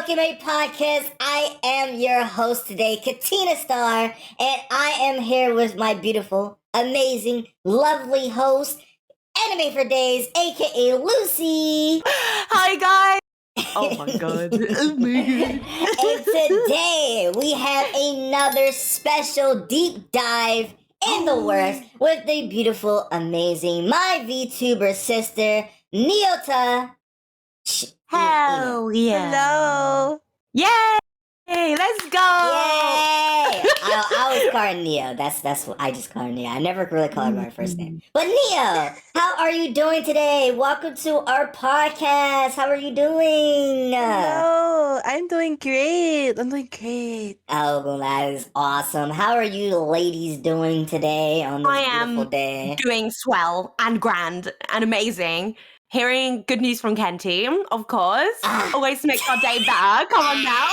Tokumei podcast. I am your host today, Kentina Star, and I am here with my beautiful, amazing, lovely host, Anime for Days, aka Lucy. Hi guys. Oh my god. Oh my god. And today we have another special deep dive in the works with the beautiful, amazing, my VTuber sister, Nyota Hell yeah. Hello. Yay! Let's go! Yay! I was calling Neo. That's what I just call her Neo. I never really call her by her first name. But Neo, how are you doing today? Welcome to our podcast. How are you doing? Hello. I'm doing great. Oh, well, that is awesome. How are you ladies doing today on this beautiful day? Doing swell and grand and amazing. Hearing good news from Kenty, of course. Always makes our day better. Come on now.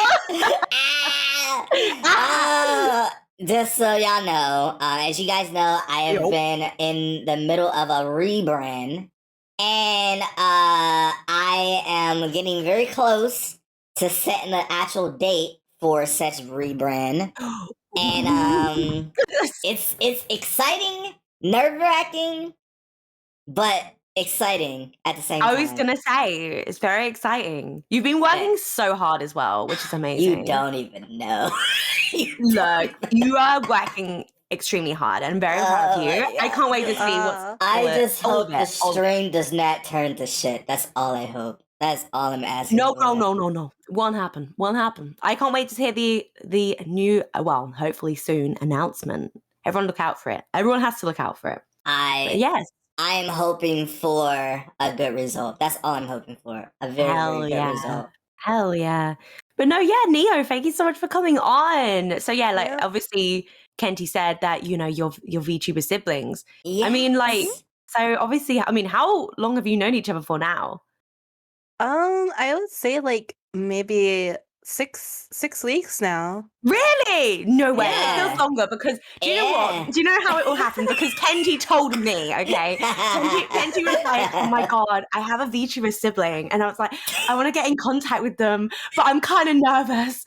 Just so y'all know, as you guys know, I have been in the middle of a rebrand, and I am getting very close to setting the actual date for such rebrand. And it's exciting, nerve-wracking, but exciting at the same time. I was gonna say, it's very exciting. You've been working so hard as well, which is amazing. You don't even know. Look, you are working extremely hard, and I'm very proud of you. I can't wait to see what's. I just hope the stream does not turn to shit. That's all I hope. That's all I'm asking. No. Won't happen. I can't wait to hear the new, well, hopefully soon announcement. Everyone look out for it. Everyone has to look out for it. Yes. I am hoping for a good result. That's all I'm hoping for. A very good result. Hell yeah. But no, yeah, Neo, thank you so much for coming on. So yeah, like obviously Kenty said that, you know, your VTuber siblings. Yes. I mean, like, so obviously, I mean, how long have you known each other for now? I would say like maybe six weeks now. Really? No way. It feels longer because do you know what? Do you know how it all happened? Because Kenji told me, okay? Kenji was like, oh my god, I have a VTuber sibling. And I was like, I want to get in contact with them, but I'm kind of nervous.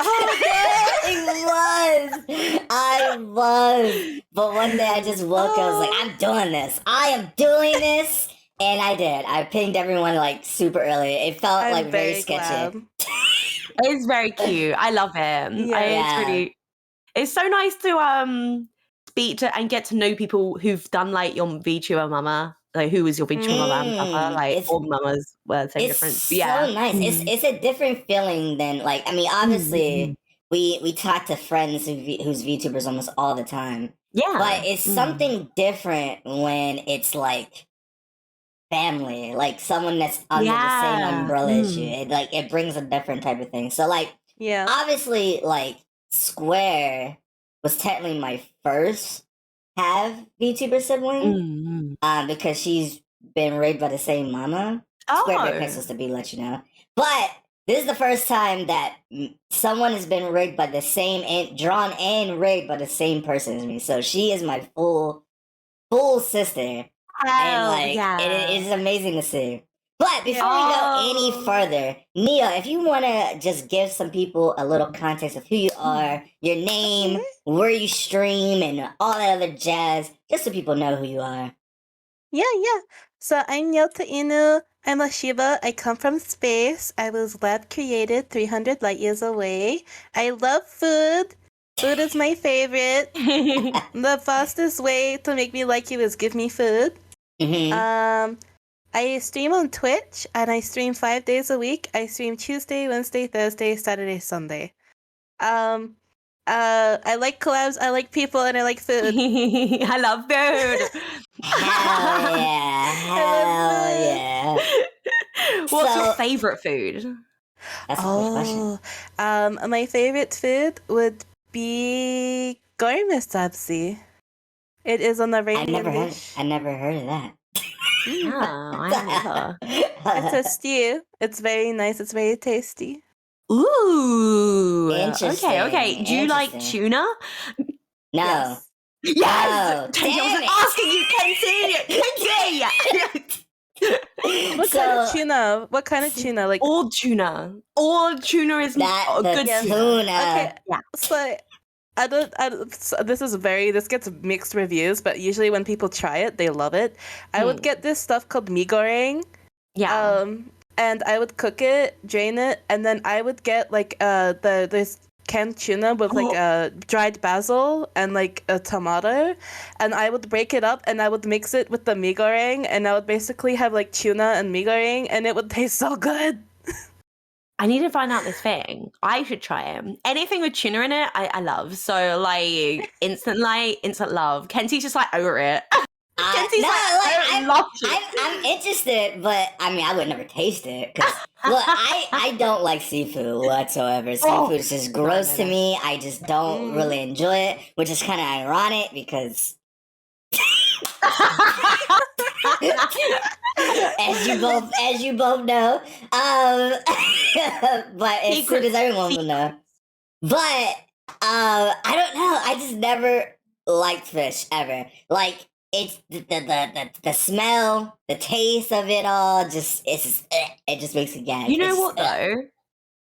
I was. But one day I just woke up, I was like, I'm doing this. I am doing this. And I did. I pinged everyone like super early. It felt like very sketchy. It's very cute. I love it. It's so nice to speak to and get to know people who've done like your VTuber mama. Like who was your VTuber mama and papa? Like all mamas were so different. It's so nice. It's a different feeling than like, I mean, obviously we talk to friends who's VTubers almost all the time. Yeah. But it's something different when it's like family, like someone that's under the same umbrella as you. It brings a different type of thing. So like, obviously, like Square was technically my first VTuber sibling, because she's been raised by the same mama. Square Big Pixels to be let you know. But this is the first time that someone has been rigged by the same and drawn and rigged by the same person as me. So she is my full sister. It is amazing to see. But before we go any further, Nia, if you want to just give some people a little context of who you are, your name, where you stream, and all that other jazz, just so people know who you are. Yeah. So I'm Nyota Inu. I'm a Shiba. I come from space. I was lab created 300 light years away. I love food. Food is my favorite. The fastest way to make me like you is give me food. I stream on Twitch, and I stream 5 days a week. I stream Tuesday, Wednesday, Thursday, Saturday, Sunday. I like collabs, I like people, and I like food. I love food. Hell yeah. What's your favorite food? That's a good question. My favorite food would be gourmet sabzi. It is on the radio dish. I never heard of that. It's a stew. It's very nice. It's very tasty. Ooh. Interesting. Okay. Do you like tuna? No. Yes! I was asking you, Kenty! What kind of tuna? What kind of tuna? Like all tuna. All tuna is good tuna. Okay, so this gets mixed reviews, but usually when people try it, they love it. I would get this stuff called mee goreng. Yeah. And I would cook it, drain it, and then I would get like this canned tuna with like dried basil and like a tomato, and I would break it up and I would mix it with the mee goreng, and I would basically have like tuna and mee goreng, and it would taste so good. I need to find out this thing. I should try it. Anything with tuna in it, I love. So like instant love. Kenti's just like over it. Kenti's I love it. I'm interested, but I mean, I would never taste it. Cause look, I don't like seafood whatsoever. Seafood is just gross to me. I just don't really enjoy it, which is kind of ironic because. as you both know, but as soon as everyone will know, but I don't know. I just never liked fish ever. Like it's the smell, the taste of it all. It just makes me gag. You know what though?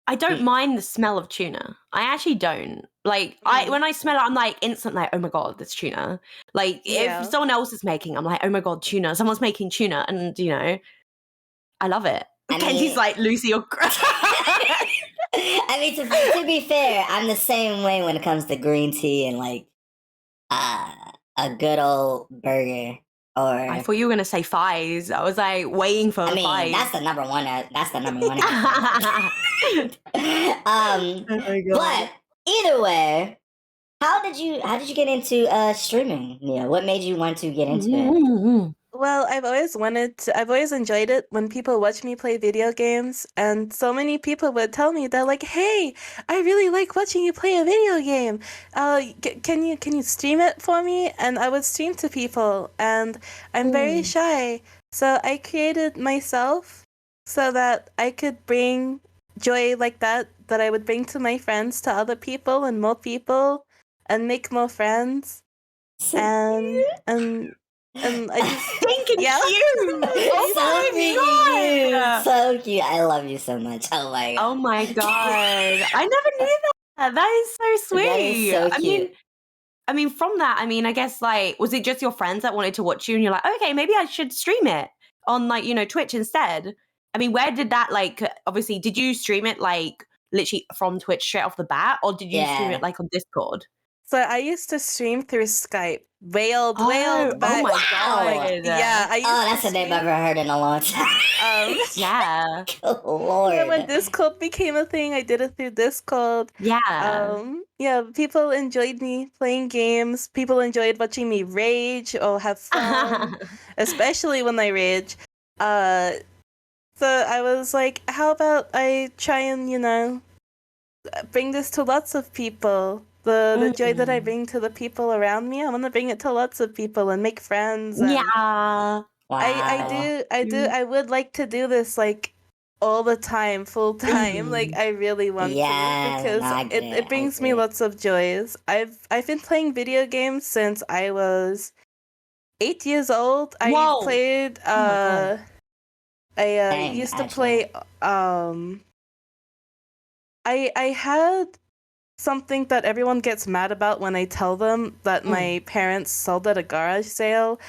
I don't mind the smell of tuna. I actually don't. Like when I smell it, I'm like instant like, oh my god, that's tuna. Like if someone else is making, I'm like, oh my god, tuna. Someone's making tuna, and you know, I love it. Kenti's like, Lucy, you're. I mean, to be fair, I'm the same way when it comes to green tea and like a good old burger. Or I thought you were gonna say thighs. I was like waiting for. I mean, thighs. that's the number one. That's the number one. But either way, how did you get into streaming? Nia? What made you want to get into it? Well, I've always enjoyed it when people watch me play video games, and so many people would tell me, they're like, "Hey, I really like watching you play a video game. Can you stream it for me?" And I would stream to people, and I'm very shy, so I created myself so that I could bring joy like that I would bring to my friends, to other people, and more people, and make more friends, and I just thinking you. Oh my god, so cute! I love you so much. Oh my god. Oh my god! I never knew that. That is so sweet. That is so cute. I mean, from that, I mean, I guess like, was it just your friends that wanted to watch you, and you're like, okay, maybe I should stream it on like Twitch instead? I mean, where did that like? Obviously, did you stream it like literally from Twitch straight off the bat, or did you stream it like on Discord? So I used to stream through Skype. Way old back. Oh my god! Yeah, that's a name I've ever heard in a long time. Yeah. Good Lord. Yeah, when Discord became a thing, I did it through Discord. Yeah. Yeah, people enjoyed me playing games. People enjoyed watching me rage or have fun, especially when I rage. So I was like, how about I try and bring this to lots of people. The joy that I bring to the people around me, I want to bring it to lots of people and make friends. And Wow. I would like to do this like all the time, full time. Like I really want to, because it brings me lots of joys. I've been playing video games since I was 8 years old. I played I used to play I had something that everyone gets mad about when I tell them that my parents sold at a garage sale.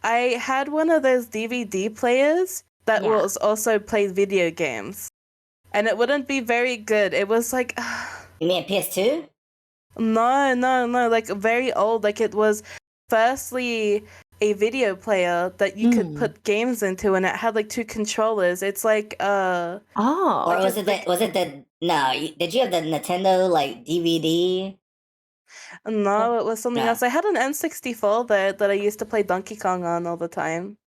I had one of those DVD players that was also played video games. And it wouldn't be very good. It was like... You mean a PS2? No. Like very old. Like it was firstly a video player that you could put games into, and it had like 2 controllers. It's like or was it the no, did you have the Nintendo like DVD? No, it was something else. I had an N64 that I used to play Donkey Kong on all the time.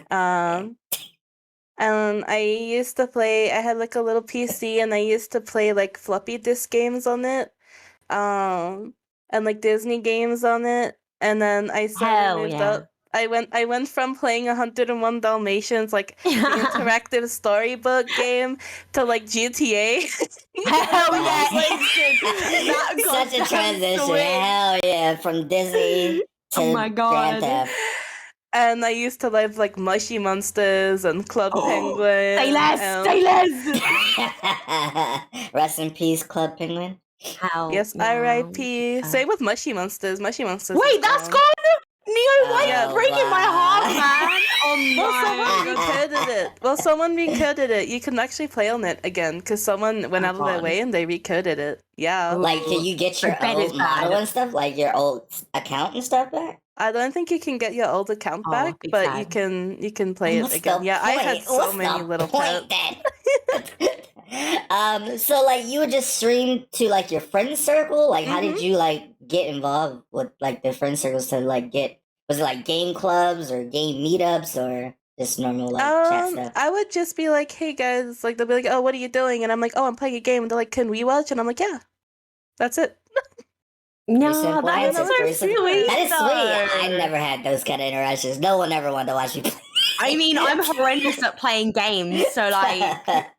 And I used to play, I had like a little PC, and I used to play like floppy disk games on it. And like Disney games on it. And then I moved up. I went from playing 101 Dalmatians, like the interactive storybook game, to like GTA. Hell yeah! Such a transition. Hell yeah! From Disney to Grand Theft. And I used to love like Mushy Monsters and Club Penguin. Say less! Say less! Rest in peace, Club Penguin. Yes, R.I.P. Same with Mushy Monsters. Mushy Monsters. Wait, that's gone? Neo, why are you breaking my heart, man? Oh someone recoded it. Well, someone recoded it. You can actually play on it again because someone went out of their way and they recoded it. Yeah. Like, can you get your old model and stuff? Like your old account and stuff back? I don't think you can get your old account back, but you can play it again. Yeah, I had so many little pets. So like you would just stream to like your friend circle? Like how did you like get involved with like the friend circles to like was it like game clubs or game meetups or just normal like chat stuff? I would just be like, hey guys, like they'll be like, oh, what are you doing? And I'm like, oh, I'm playing a game. And they're like, can we watch? And I'm like, yeah, that's it. No, that's so sweet. That is sweet. I never had those kind of interactions. No one ever wanted to watch me play. I mean, I'm horrendous at playing games, so like,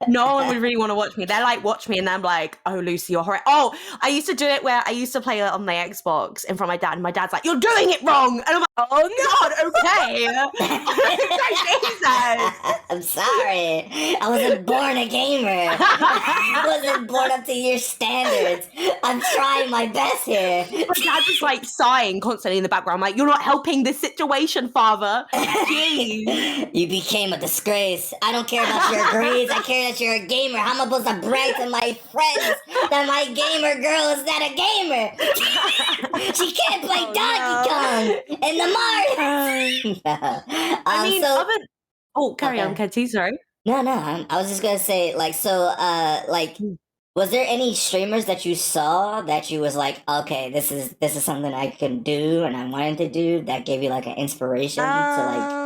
no one would really want to watch me. They're like, watch me, and I'm like, oh, Lucy, you're horrendous. Oh, I used to do it where I used to play it on my Xbox in front of my dad, and my dad's like, you're doing it wrong, and I'm like, oh God, okay. I'm sorry. I wasn't born a gamer. I wasn't born up to your standards. I'm trying my best here. My dad's just like sighing constantly in the background, like, you're not helping this situation, father. Jeez. You became a disgrace. I don't care about your grades. I care that you're a gamer. How am I supposed to brag to my friends that my gamer girl is not a gamer? She can't play Donkey Kong and the Mario. I mean, carry on, Kenty, sorry. No, I was just gonna say, like, so, like, was there any streamers that you saw that you was like, okay, this is something I can do and I wanted to do that gave you like an inspiration to like?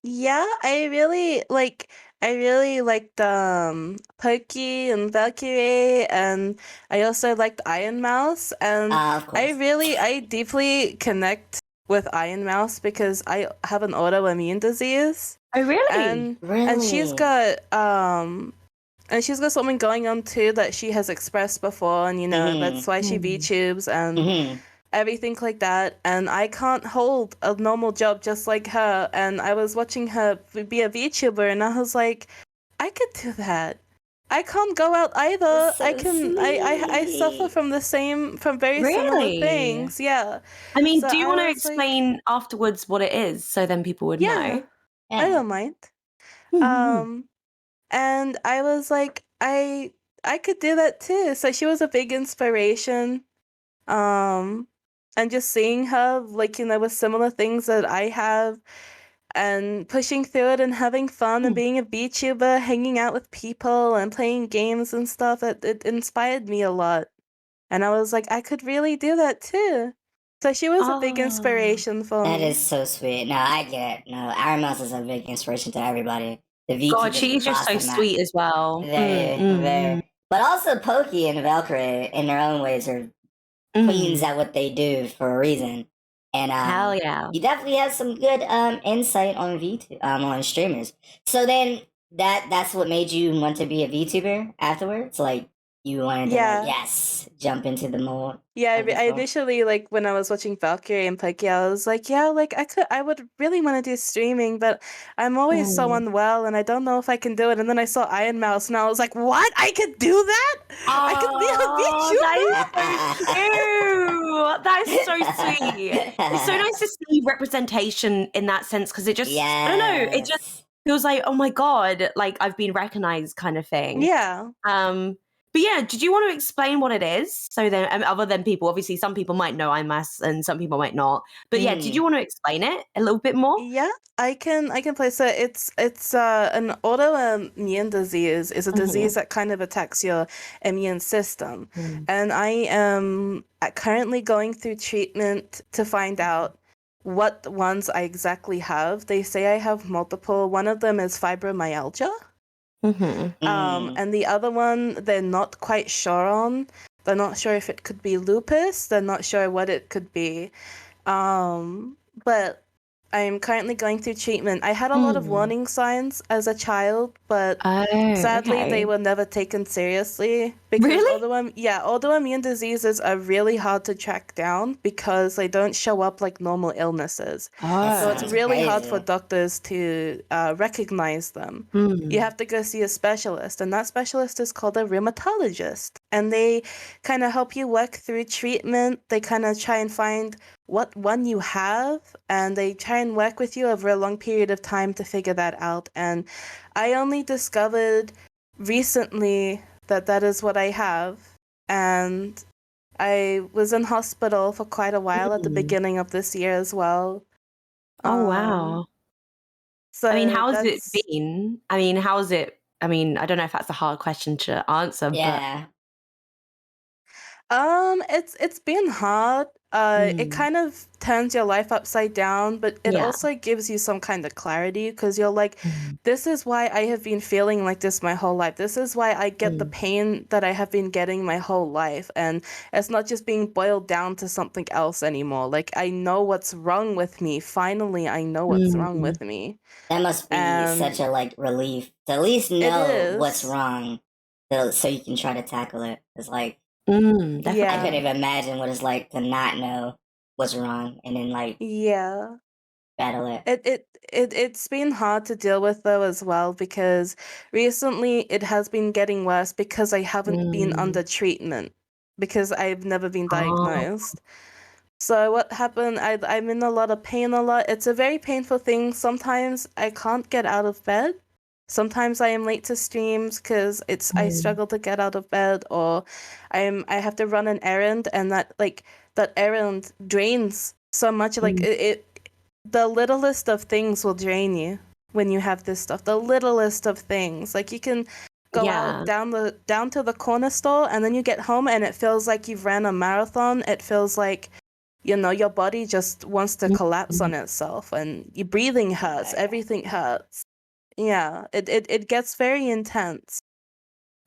Yeah, I really liked Pokey and Valkyrie, and I also liked Iron Mouse, and I deeply connect with Iron Mouse because I have an autoimmune disease. Oh really? And she's got something going on too that she has expressed before, and that's why she VTubes and everything like that, and I can't hold a normal job just like her, and I was watching her be a VTuber, and I was like, I could do that. I can't go out either. So I suffer from very similar things. Yeah. I mean, do you want to explain afterwards what it is so then people would know? Yeah. I don't mind. And I was like, I could do that too. So she was a big inspiration. And just seeing her, like, with similar things that I have, and pushing through it and having fun and being a VTuber, hanging out with people and playing games and stuff, it inspired me a lot. And I was like, I could really do that too. So she was a big inspiration for me. That is so sweet. No, I get it. No, Iron Mouse is a big inspiration to everybody. God, she's just so sweet as well. Very. But also Pokey and Valkyrie, in their own ways, are queens at what they do for a reason. And hell yeah, you definitely have some good insight on on streamers. So then that's what made you want to be a VTuber afterwards? Like you wanted to jump into the mold? Yeah, I initially, like, when I was watching Valkyrie and Pokey, I was like, yeah, like, I would really want to do streaming, but I'm always so unwell, and I don't know if I can do it. And then I saw Iron Mouse, and I was like, what? I could do that? I could be a VTuber? That is so sweet. It's so nice to see representation in that sense, because it just, I don't know, it just feels like, oh my God, like, I've been recognized kind of thing. Yeah. But yeah, did you want to explain what it is? So then, other than people, obviously some people might know IMAS and some people might not. But yeah, did you want to explain it a little bit more? Yeah, I can play. So it's an autoimmune disease. It's a disease that kind of attacks your immune system. And I am currently going through treatment to find out what ones I exactly have. They say I have multiple. One of them is fibromyalgia. And the other one they're not quite sure on. They're not sure if it could be lupus. They're not sure what it could be. But I'm currently going through treatment. I had a lot of warning signs as a child, but sadly they were never taken seriously because autoimmune diseases are really hard to track down because they don't show up like normal illnesses. So it's really hard for doctors to recognize them. You have to go see a specialist, and that specialist is called a rheumatologist. And they kind of help you work through treatment. They kind of try and find what one you have, and they try and work with you over a long period of time to figure that out. And I only discovered recently that that is what I have. And I was in hospital for quite a while at the beginning of this year as well. Oh, wow. So I mean, how's it been? I mean, how's it? I mean, I don't know if that's a hard question to answer, Yeah. It's been hard. It kind of turns your life upside down, but it also gives you some kind of clarity because you're like, this is why I have been feeling like this my whole life. This is why I get the pain that I have been getting my whole life. And it's not just being boiled down to something else anymore. Like, I know what's wrong with me. Finally, I know what's wrong with me. That must be such a like relief to at least know what's wrong, so you can try to tackle it. It's like I couldn't even imagine what it's like to not know what's wrong and then like battle it. It's been hard to deal with though as well because recently it has been getting worse because I haven't been under treatment because I've never been diagnosed. So what happened, I'm in a lot of pain a lot. It's a very painful thing. Sometimes I can't get out of bed. Sometimes I am late to streams because I struggle to get out of bed, or I have to run an errand, and that errand drains so much. Like the littlest of things will drain you when you have this stuff. The littlest of things, like you can go out down to the corner store, and then you get home, and it feels like you've ran a marathon. It feels like your body just wants to collapse on itself, and your breathing hurts. Everything hurts. Yeah, it gets very intense.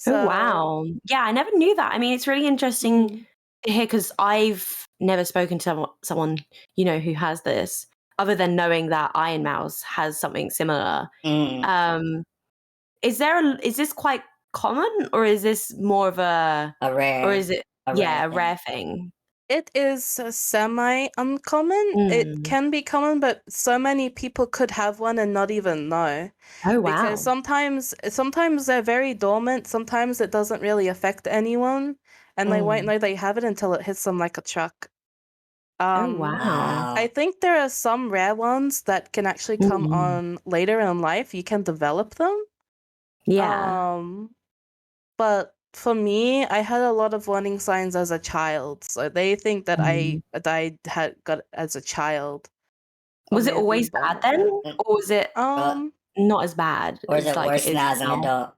Oh, wow. Yeah, I never knew that. I mean, it's really interesting to hear because I've never spoken to someone, who has this, other than knowing that Iron Mouse has something similar. Is this quite common, or is this more of a rare, or is it a rare thing? It is semi-uncommon. It can be common, but so many people could have one and not even know. Oh, wow. Because sometimes they're very dormant. Sometimes it doesn't really affect anyone, and they won't know they have it until it hits them like a truck. Oh, wow. I think there are some rare ones that can actually come on later in life. You can develop them. Yeah. But for me, I had a lot of warning signs as a child, so they think that I had got as a child. Was it always bad then, or was it not as bad? Or is it worse now as an adult?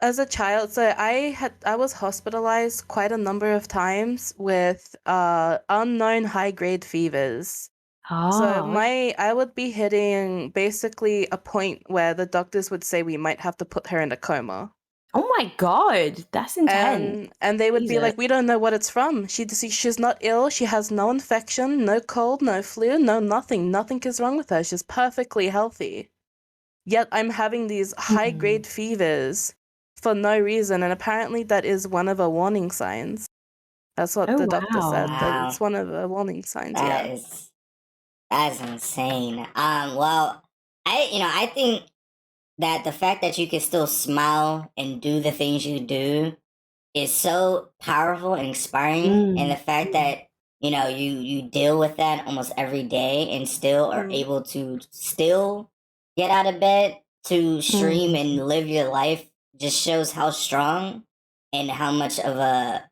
As a child, so I was hospitalized quite a number of times with unknown high-grade fevers. So I would be hitting basically a point where the doctors would say we might have to put her in a coma. Oh my God, that's intense. And they would be like, we don't know what it's from. She's not ill. She has no infection, no cold, no flu, no nothing. Nothing is wrong with her. She's perfectly healthy. Yet I'm having these high-grade fevers for no reason. And apparently that is one of the warning signs. That's what the doctor said. That it's one of the warning signs. That's insane. Well, I think that the fact that you can still smile and do the things you do is so powerful and inspiring. And the fact that, you deal with that almost every day and still are able to still get out of bed to stream and live your life just shows how strong and how much of a,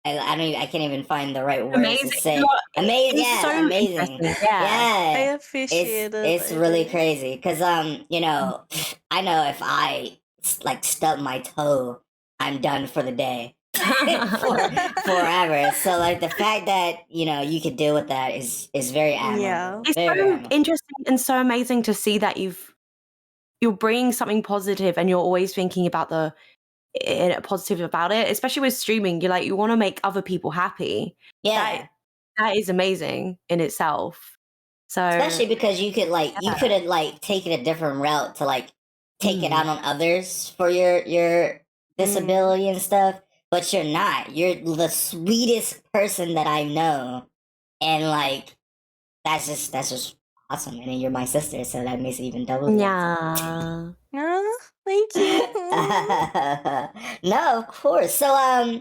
I can't even find the right words to say. Amazing, yeah, so amazing. Yeah, I appreciate it. It's really crazy because I know if I like stub my toe, I'm done for the day, forever. So like the fact that you could deal with that is very admirable. Yeah, it's very so admirable. interesting and so amazing to see that you're bringing something positive and you're always thinking about positive about it, especially with streaming. You're like, you want to make other people happy. Yeah. that is amazing in itself. So especially because you could you could have taken a different route to take it out on others for your disability and stuff, but you're not. You're the sweetest person that I know, and that's just awesome. And then you're my sister, so that makes it even double. yeah. Oh, thank you. No, of course. So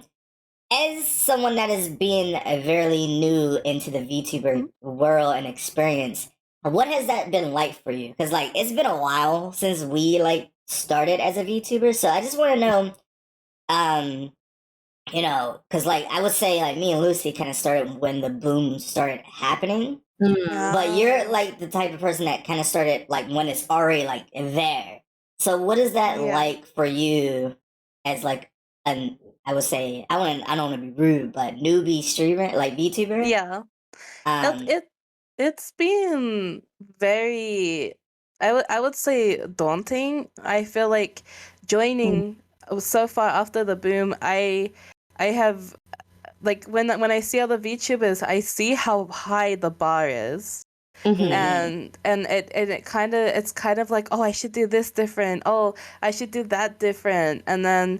as someone that is being very new into the VTuber world and experience, what has that been like for you? Because it's been a while since we started as a VTuber, so I just want to know, because I would say me and Lucy kind of started when the boom started happening, but you're the type of person that kind of started when it's already there. So what is that like for you as an I would say I don't want to be rude, but newbie streamer VTuber? Yeah. It's been very I would say daunting. I feel like joining so far after the boom, I have when I see other VTubers, I see how high the bar is. And it's kind of like, oh, I should do this different. Oh, I should do that different. And then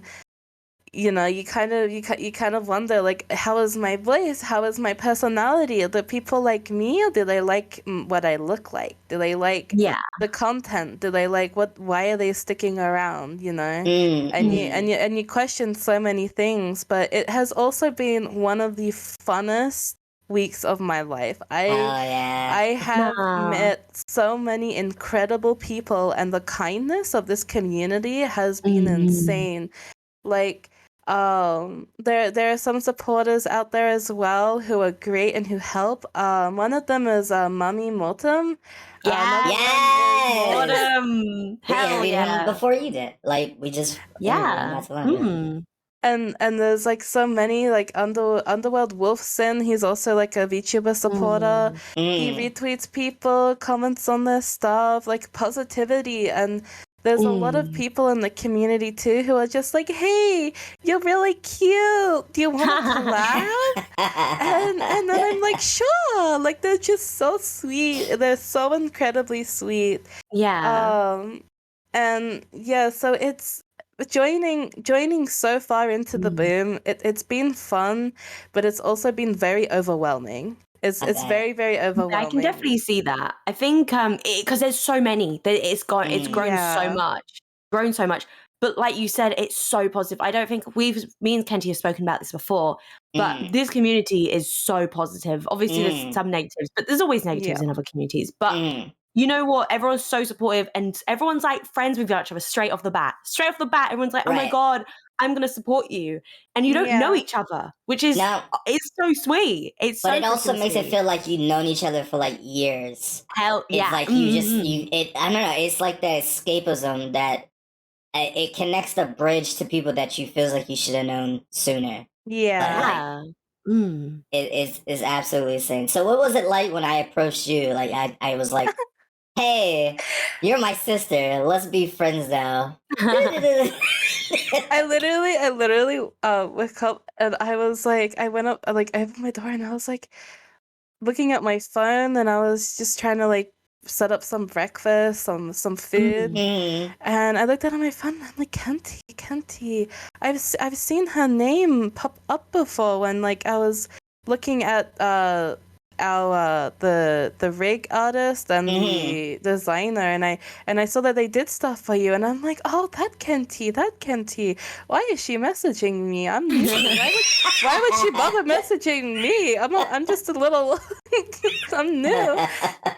you kind of wonder how is my voice, how is my personality, do people like me, or do they like what I look like, do they like the content, do they like why are they sticking around, and you question so many things. But it has also been one of the funnest weeks of my life. I have met so many incredible people, and the kindness of this community has been insane. There are some supporters out there as well who are great and who help. One of them is Mami Motum. Motum. Hell yeah. Before you did. We just not so long ago. And there's so many Underworld Wolfson. He's also a VTuber supporter. He retweets people, comments on their stuff, positivity. And there's a lot of people in the community too who are just hey, you're really cute, do you want to collab? and then I'm sure. They're just so sweet, they're so incredibly sweet. And so it's joining so far into the boom. It's been fun, but it's also been very overwhelming. It's very, very overwhelming. I can definitely see that. I think because there's so many that it's grown so much. But like you said, it's so positive. I don't think me and Kenty have spoken about this before, but this community is so positive. Obviously, there's some negatives, but there's always negatives in other communities. But you know what? Everyone's so supportive, and everyone's friends with each other straight off the bat. Straight off the bat, everyone's like, "Oh my god, I'm gonna support you," and you don't know each other, which is it's so sweet. But it also makes it feel like you've known each other for years. Hell yeah! It's I don't know. It's like the escapism that it connects the bridge to people that you feel like you should have known sooner. Yeah. It is absolutely insane. So what was it like when I approached you? I was like, hey, you're my sister. Let's be friends now. I literally woke up and I was I went up, I opened my door and I was looking at my phone, and I was just trying to set up some breakfast, some food. And I looked at my phone and I'm like, Kenty. I've seen her name pop up before when I was looking at the rig artist and the designer, and I saw that they did stuff for you, and I'm like, oh, that Kenty, why is she messaging me? I'm new. Why would she bother messaging me? I'm just a little I'm new.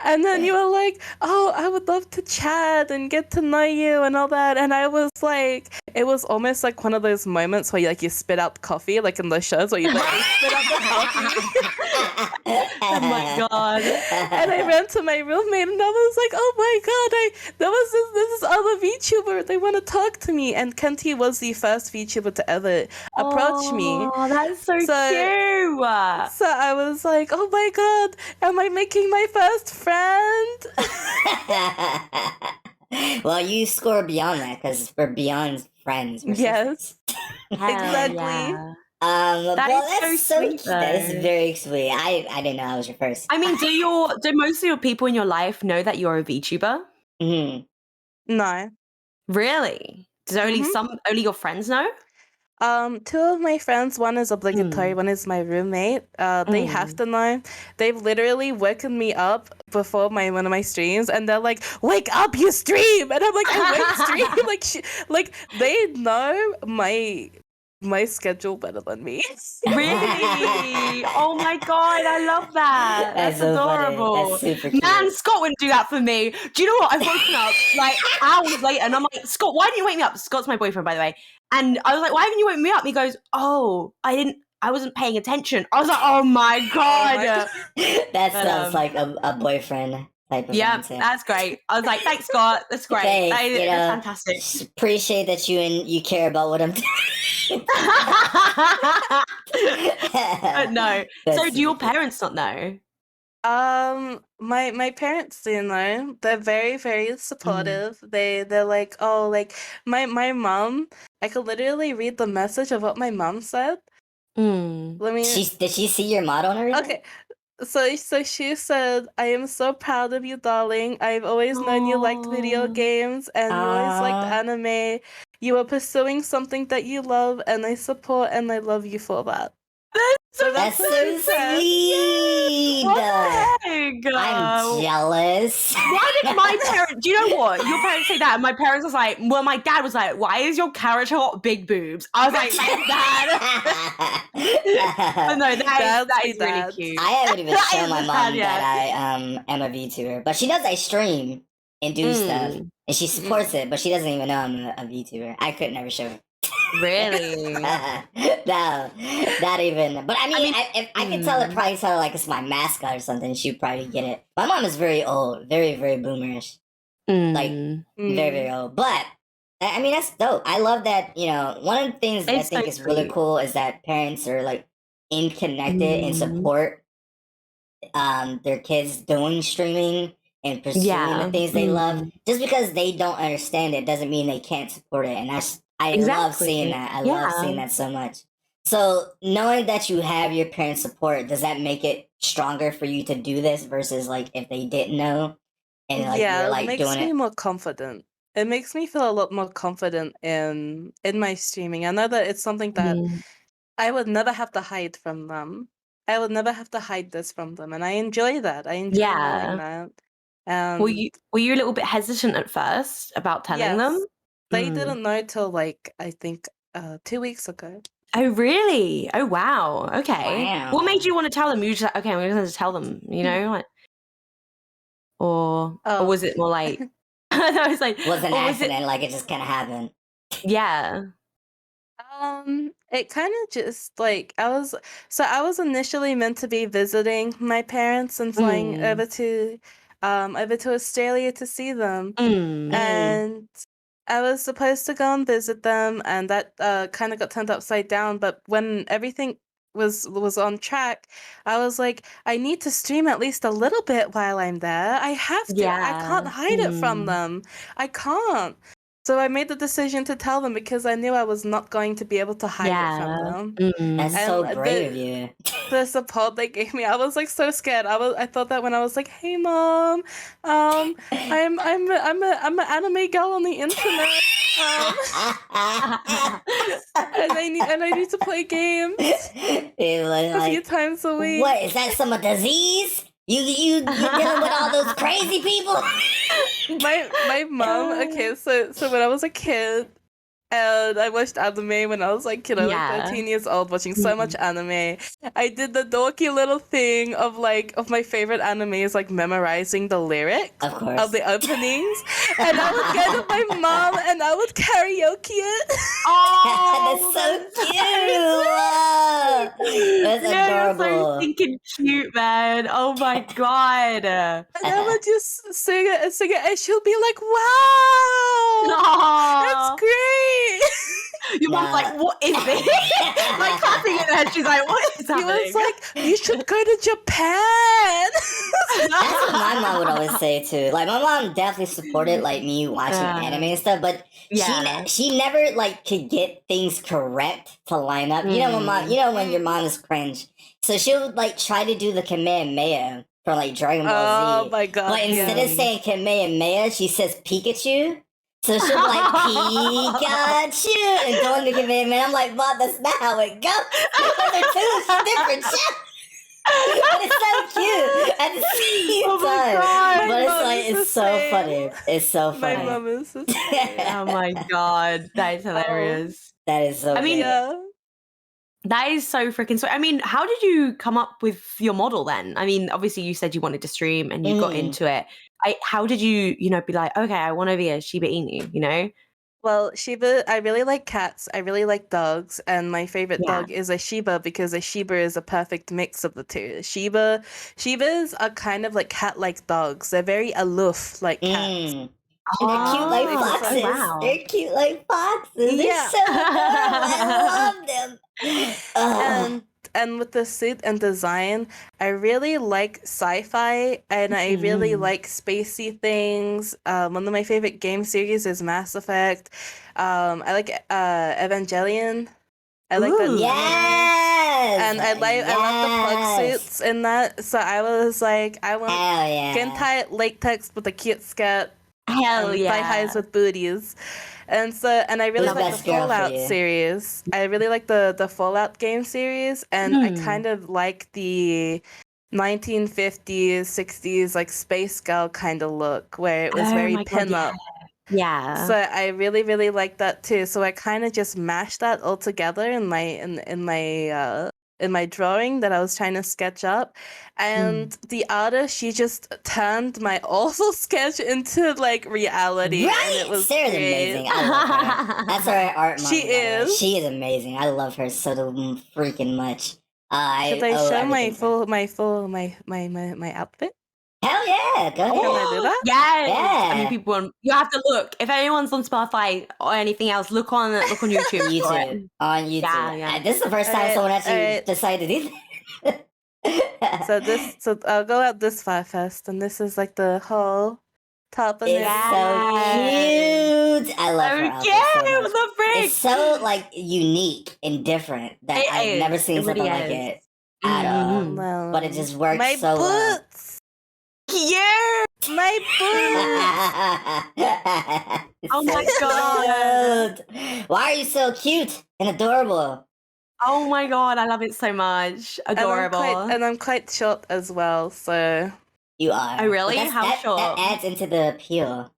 And then you were like, oh, I would love to chat and get to know you and all that, and I was it was almost like one of those moments where you spit out coffee in those shows where you spit out the coffee. Oh my god! And I ran to my roommate and I was like, "Oh my god! There was this other VTuber. They want to talk to me." And Kenty was the first VTuber to ever approach me. Oh, that's so cute! So I was like, "Oh my god! Am I making my first friend?" Well, you score beyond that because we're beyond friends. Yes, exactly. Yeah. That's so sweet, cute. That is though. very sweet. I didn't know I was your first. I mean, do most of your people in your life know that you're a VTuber? No. Really? Does only your friends know? Two of my friends, one is obligatory, one is my roommate. They have to know. They've literally woken me up before one of my streams, and they're like, "Wake up, you stream!" And I'm like, "I wake stream." Like they know my schedule better than me. Really? Oh my god, I love that. That's so adorable. Funny. That's super cute. Man, Scott wouldn't do that for me. Do you know what? I've woken up like hours later and I'm like, Scott, why didn't you wake me up? Scott's my boyfriend, by the way. And I was like, why haven't you woken me up? He goes, oh, I wasn't paying attention. I was like, oh my god. That sounds like a boyfriend type of mindset. That's great. I was like, thanks, Scott. That's great. Thanks, that's fantastic. Appreciate that you care about what I'm doing. But no. So do your parents not know? My parents do know. They're very, very supportive. They're like, oh, like my mom, I could literally read the message of what my mom said. Let me. Did she see your model and everything? Okay. So she said, I am so proud of you, darling. I've always known you liked video games and you always liked anime. You are pursuing something that you love, and I support and I love you for that. That's so sweet. What the heck? I'm jealous. Why did my parents? Do you know what? Your parents say that, and my parents was like, well, my dad was like, why is your character got big boobs? I was like, thanks, Dad. But no, that is really cute. I haven't even shown my mom that I am a VTuber, but she knows I stream and do stuff, and she supports it, but she doesn't even know I'm a VTuber. I could never show her. Really? No, not even. But I mean, if I could probably tell her like it's my mascot or something, she'd probably get it. My mom is very old, very, very boomerish. Like, very, very old. But, I mean, that's dope. I love that, one of the things that I think is really cool is that parents are like connected and support their kids doing streaming and pursuing the things they love. Just because they don't understand it doesn't mean they can't support it. And I love seeing that. I love seeing that so much. So knowing that you have your parents' support, does that make it stronger for you to do this versus like if they didn't know and like you're like doing it? It makes me more confident. It makes me feel a lot more confident in my streaming. I know that it's something that I would never have to hide from them. I would never have to hide this from them, and I enjoy that. I enjoy knowing that. Were you a little bit hesitant at first about telling them? They didn't know till like I think 2 weeks ago. Oh really? Oh wow. Okay. Wow. What made you want to tell them? You just like, okay, I'm going to tell them. Like, or was it more like? I was like, was an accident? Like it just kind of happened. Yeah. It kind of just like I was initially meant to be visiting my parents and flying over to Australia to see them, and I was supposed to go and visit them, and that kind of got turned upside down. But when everything was on track, I was like, I need to stream at least a little bit while I'm there. I have to. I can't hide it from them. I can't. So I made the decision to tell them because I knew I was not going to be able to hide it from them. That's so brave of you. The support they gave me, I was like so scared. I thought that when I was like, "Hey mom, I'm an anime girl on the internet, and I need to play games a few times a week." What is that? Some disease? You dealing with all those crazy people? My mom. Okay, so when I was a kid, and I watched anime when I was like, 13 years old, watching so much anime. I did the dorky little thing of my favorite animes, like memorizing the lyrics of the openings, and I would go to my mom and I would karaoke it. Oh, that's so cute! That's adorable. You're so stinking cute, man. Oh my god! And I would just sing it, and she'll be like, "Wow, that's great." Your mom's like, what is this? Like clapping in her head. She's like, what is happening? He was like, you should go to Japan. That's what my mom would always say too. Like my mom definitely supported like me watching anime and stuff, but she never like could get things correct to line up. You know when when your mom is cringe. So she'll like try to do the Kamehameha for like Dragon Ball Z. Oh my god. But instead of saying Kamehameha, she says Pikachu. So she'll be like, Pikachu, and go into Kamehameha. I'm like, Mom, that's not how it goes. They're two different shit. But it's so cute at the same time. But it's like, it's so funny. It's so funny. My mom is so Oh my god, that is hilarious. That is so that is so freaking sweet. I mean, how did you come up with your model then? I mean, obviously you said you wanted to stream and you got into it. How did you, be like, okay, I want to be a Shiba Inu, Well, Shiba, I really like cats. I really like dogs. And my favorite dog is a Shiba because a Shiba is a perfect mix of the two. Shibas are kind of like cat-like dogs. They're very aloof like cats. And they're cute like foxes. Wow. They're cute like foxes. They're so adorable. I love them. And with the suit and design, I really like sci-fi and I really like spacey things. One of my favorite game series is Mass Effect. I like Evangelion. I like that. Yes. And I love the plug suits in that. So I was like, I want Gentai latex with a cute skirt. Hell yeah. Thigh highs with booties. And I really like the Fallout series. I really like the Fallout game series, and I kind of like the 1950s, 60s like space girl kind of look where it was very pin-up. Yeah. So I really, really like that too. So I kind of just mashed that all together in my drawing that I was trying to sketch up. And the artist, she just turned my awful sketch into like reality. Right? And it was Sarah's amazing. I love her. That's her art mom. She is. She is amazing. I love her so freaking much. Should I show my outfit? Hell yeah, go ahead. Can I do that? Yes. Yeah. I mean, people, you have to look. If anyone's on Spotify or anything else, look on YouTube. On YouTube. Yeah. This is the first time someone actually decided to do that. So I'll go out this far first, and this is like the whole top of it. It's so cute. I love her outfit so much. It's so like unique and different that I've never seen something like it at all. Well, but it just works my so well. Yeah, my boots. Oh my god! Why are you so cute and adorable? Oh my god, I love it so much. Adorable. And I'm quite short as well, so you are. Oh really? How short? That adds into the appeal.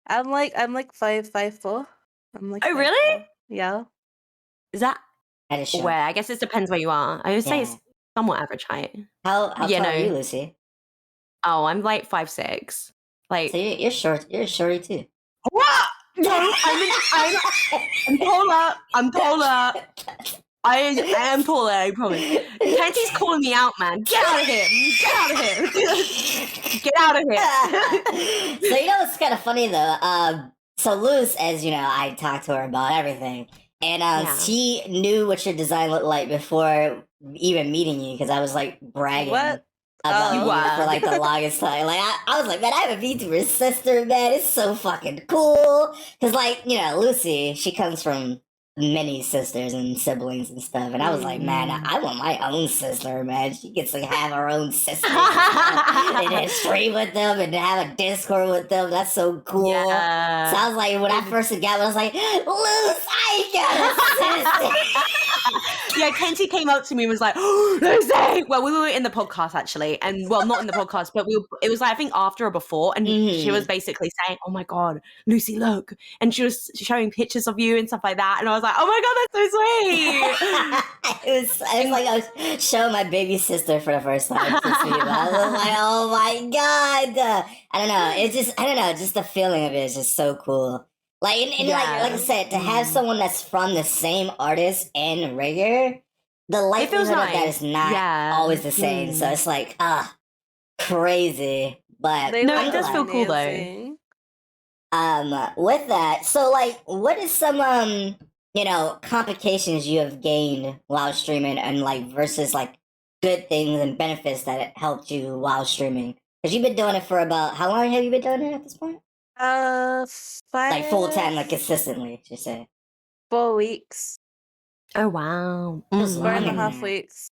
I'm like 5'4". I'm like. Oh really? 4. Yeah. Is that short? Where? I guess it depends where you are. I would say it's somewhat average height. How tall are you, Lucy? Oh, I'm like 5'6". Like so you're short. You're shorty too. What? No, I'm taller. I'm taller. I am taller, I promise. Kenti's calling me out, man. Get out of here. Get out of here. Get out of here. So you know what's kind of funny though? So Luz, as you know, I talked to her about everything. And she knew what your design looked like before even meeting you because I was like bragging. What? About you for like the longest time. Like I was like, man, I have a VTuber sister, man. It's so fucking cool. Cause like, Lucy, she comes from many sisters and siblings and stuff. And I was like, man, I want my own sister, man. She gets to have her own sister and then stream with them and have a Discord with them. That's so cool. Yeah. So I was like, when I first got it, I was like, Luz, I got a sister. Yeah, Kenty came up to me and was like, oh, Lucy! Well, we were in the podcast actually, and well, not in the podcast, but it was like, I think after or before, and she was basically saying, oh my god, Lucy, look, and she was showing pictures of you and stuff like that, and I was like, oh my god, that's so sweet. it was like I was showing my baby sister for the first time to see her. I was like, oh my god, I don't know, just the feeling of it is just so cool. Like, and like I said, to have someone that's from the same artist and rigger, the likelihood of that is not always the same. So it's like, crazy. But it does feel cool though. With that, so like, what is some complications you have gained while streaming, and like versus like good things and benefits that it helped you while streaming? Because you've been doing it for about how long have you been doing it at this point? Like full time, like consistently, you say. 4 weeks. Oh wow. 4.5 weeks.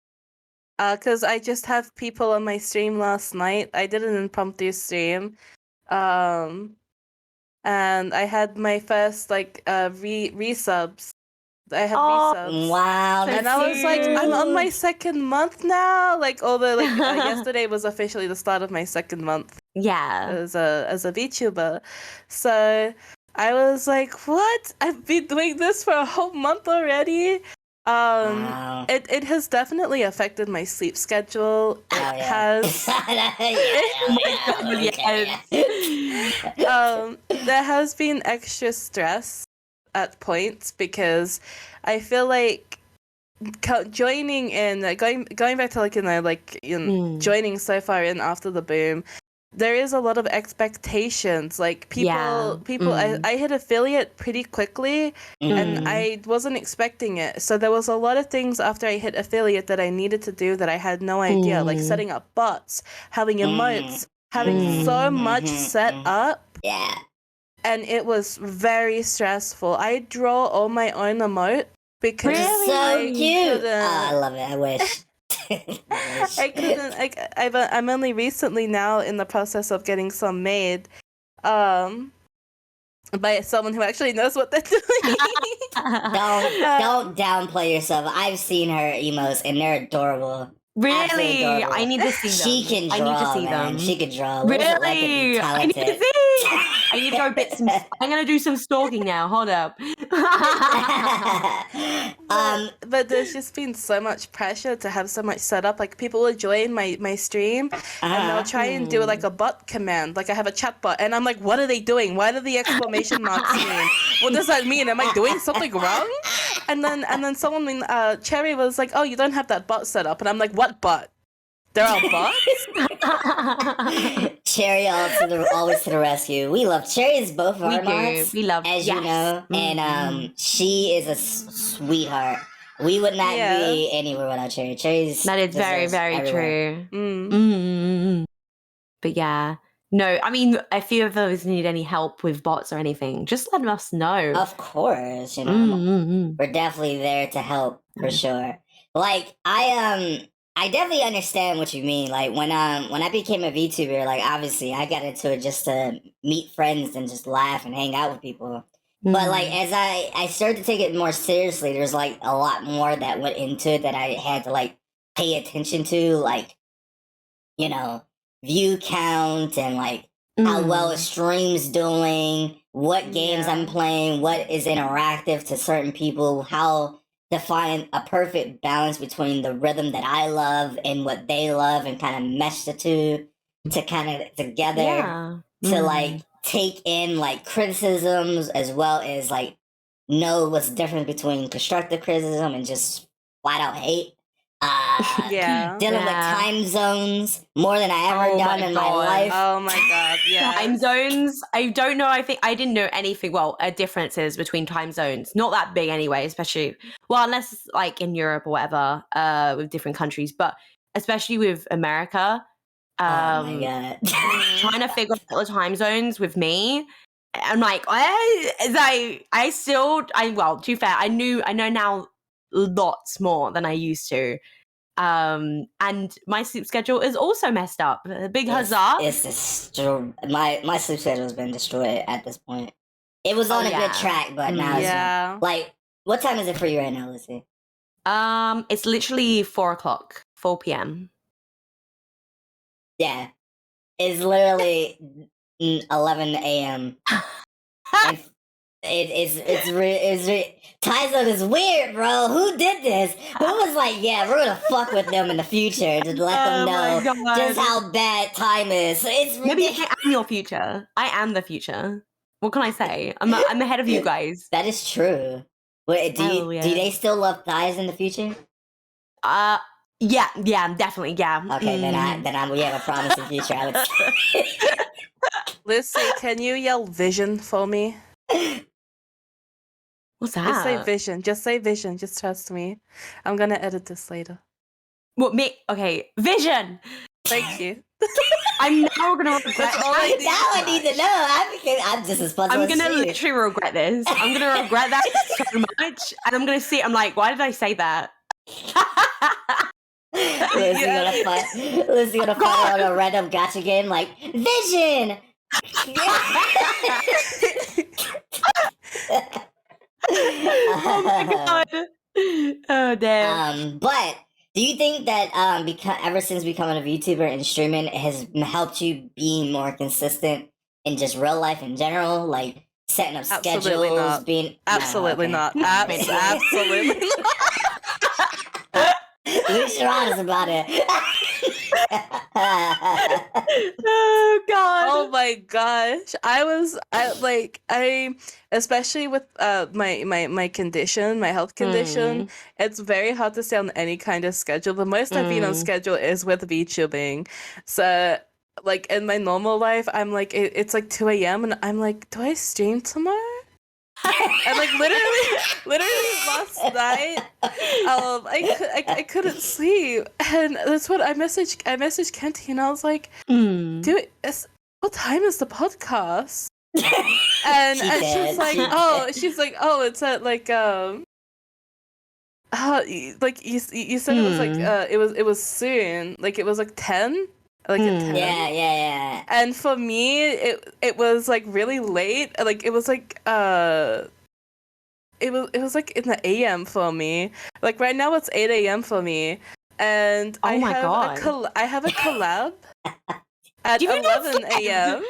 Because I just have people on my stream last night. I did an impromptu stream. And I had my first like resubs. I had resubs. Wow. And I was like, I'm on my 2nd month now. Like yesterday was officially the start of my 2nd month. Yeah. As a VTuber. So I was like, what? I've been doing this for a whole month already. Wow. It has definitely affected my sleep schedule. It has. There has been extra stress at points because I feel like joining in, going back to joining so far in after the boom. There is a lot of expectations. Like people. I hit affiliate pretty quickly, and I wasn't expecting it. So there was a lot of things after I hit affiliate that I needed to do that I had no idea. Like setting up bots, having emotes, having so much set up. Yeah. And it was very stressful. I draw all my own emote because so cute. I love it. I wish. I couldn't. I'm only recently now in the process of getting some made, by someone who actually knows what they're doing. Don't downplay yourself. I've seen her emotes and they're adorable. Really? Adorable. I need to see them. She can draw. I need to see them. She can draw. Really? I need to see. I need to go I'm gonna do some stalking now. Hold up. But there's just been so much pressure to have so much set up. Like people will join my stream and they'll try and do like a bot command. Like I have a chat bot and I'm like, what are they doing? Why do the exclamation marks mean? What does that mean? Am I doing something wrong? And then someone Cherry was like, oh, you don't have that bot set up. And I'm like, what bot? They're all bots? Cherry always to the rescue. We love Cherry is both of our mods. We love, as you know. And she is a sweetheart. We would not be anywhere without Cherry. That is very, very true. But yeah. No, I mean, if you ever need any help with bots or anything, just let us know. Of course, we're definitely there to help for sure. Like I definitely understand what you mean. Like when I became a VTuber, like obviously I got into it just to meet friends and just laugh and hang out with people. But like as I started to take it more seriously, there's like a lot more that went into it that I had to like pay attention to, like view count and like how well a stream's doing, what games I'm playing, what is interactive to certain people, how to find a perfect balance between the rhythm that I love and what they love and kind of mesh the two to kind of together to like take in like criticisms as well as like know what's different between constructive criticism and just flat out hate. Dealing with time zones more than I ever done in my life. Oh my god, yeah. Time zones. I don't know. I think I didn't know anything. Well, differences between time zones. Not that big anyway, especially unless like in Europe or whatever, with different countries. But especially with America, oh my god. Trying to figure out the time zones with me. I'm like, to be fair, I know now lots more than I used to. And my sleep schedule is also messed up. Big huzzah. It's destroyed. My sleep schedule has been destroyed at this point. It was on a good track, but now it's like, what time is it for you right now, Lucy? It's literally 4 p.m. Yeah. It's literally 11 a.m. Time zone is weird, bro. Who did this? Who was like, yeah, we're gonna fuck with them in the future to let them know just how bad time is. It's ridiculous. Maybe I am your future. I am the future. What can I say? I'm ahead of you guys. That is true. Wait, do they still love thighs in the future? Yeah, definitely, yeah. Okay, then we have a promising future. I would say. Lucy, can you yell vision for me? What's that? Just say vision. Just say vision. Just trust me. I'm gonna edit this later. What, me? Okay, vision! Thank you. I'm now gonna regret. Now I need to know. I'm just as puzzled. I'm gonna literally regret this. I'm gonna regret that so much, and I'm gonna see. I'm like, why did I say that? Lucy gonna find on a random gacha game like vision. Oh my god. Oh damn. But do you think that ever since becoming a VTuber and streaming it has helped you be more consistent in just real life in general, like setting up Absolutely schedules, not. being Absolutely not. Absolutely not. At least you're honest about it. Oh god. Oh my gosh. I especially with my condition, my health condition, it's very hard to stay on any kind of schedule. The most I've been on schedule is with VTubing. So like in my normal life, I'm like it's like 2 a.m. and I'm like, do I stream tomorrow? And like literally last night, I couldn't sleep, and that's what I messaged Kenty, and I was like, dude, what time is the podcast? And she's like, it's at like like you said it was like it was soon, like it was like 10. Like at 10. Yeah. And for me, it was like really late. Like it was like it was like in the AM for me. Like right now it's 8 a.m. for me, and I have a collab at 11 a.m.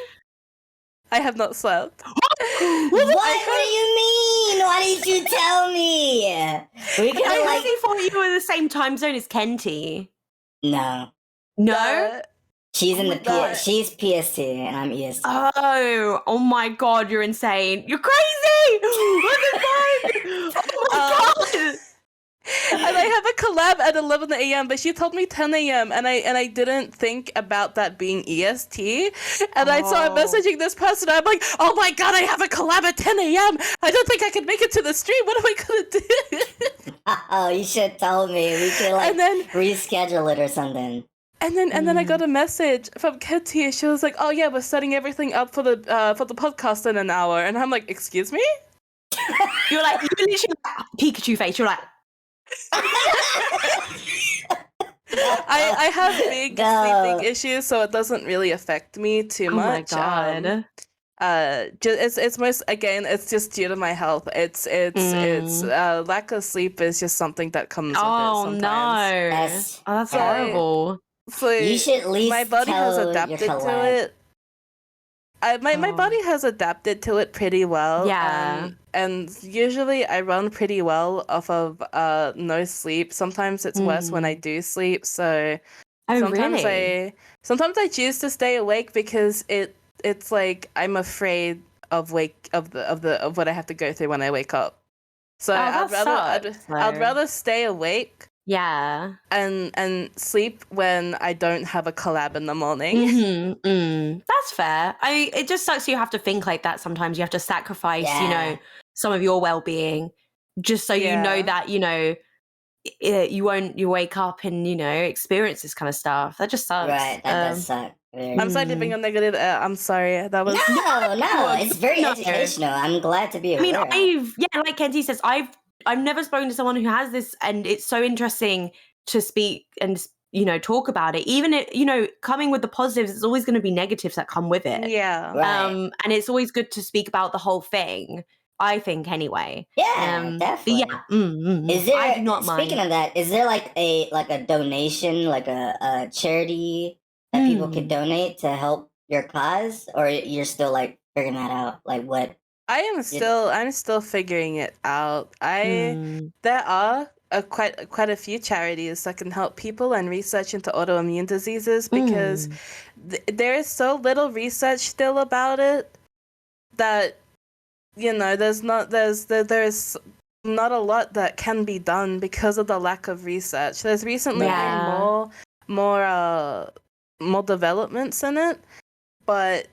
I have not slept. What do you mean? Why didn't you tell me? We could I really thought you were in the same time zone as Kenty. No. She's in she's PST and I'm EST. Oh my god, you're insane. You're crazy! What the fuck? Oh my god! And I have a collab at 11 a.m., but she told me 10 a.m. and I didn't think about that being EST. And I'm messaging this person. I'm like, oh my god, I have a collab at 10 a.m. I don't think I can make it to the stream. What am I gonna do? Oh, you should have told me. We could reschedule it or something. And then I got a message from Kenty. She was like, "Oh yeah, we're setting everything up for the podcast in an hour." And I'm like, "Excuse me?" You're literally like, Pikachu face. You're like, I have big sleeping issues, so it doesn't really affect me too much. Oh my god. It's most, again, it's just due to my health. It's lack of sleep is just something that comes with it sometimes. No. That's horrible. So you should at least my body has adapted to it. My body has adapted to it pretty well. Yeah. And usually I run pretty well off of no sleep. Sometimes it's worse when I do sleep. So sometimes I choose to stay awake because it's like I'm afraid of what I have to go through when I wake up. So I'd rather stay awake. Yeah. And sleep when I don't have a collab in the morning. That's fair. It just sucks you have to think like that sometimes. You have to sacrifice, some of your well-being just so you know that, you wake up and, experience this kind of stuff. That just sucks. Right, that does suck. I'm sorry to bring a negative. I'm sorry. That was no. It's very educational. I'm glad to be aware. Like Kenty says, I've never spoken to someone who has this, and it's so interesting to speak and talk about it. Even coming with the positives, there's always going to be negatives that come with it. Yeah. Right. And it's always good to speak about the whole thing. I think anyway. Yeah, definitely. Is there? I do not speaking of that, is there like a donation, like a charity that people could donate to help your cause, or you're still like figuring that out? Like what? I'm still figuring it out. There are quite a few charities that can help people and research into autoimmune diseases because there is so little research still about it that there's not a lot that can be done because of the lack of research. There's recently been more developments in it, but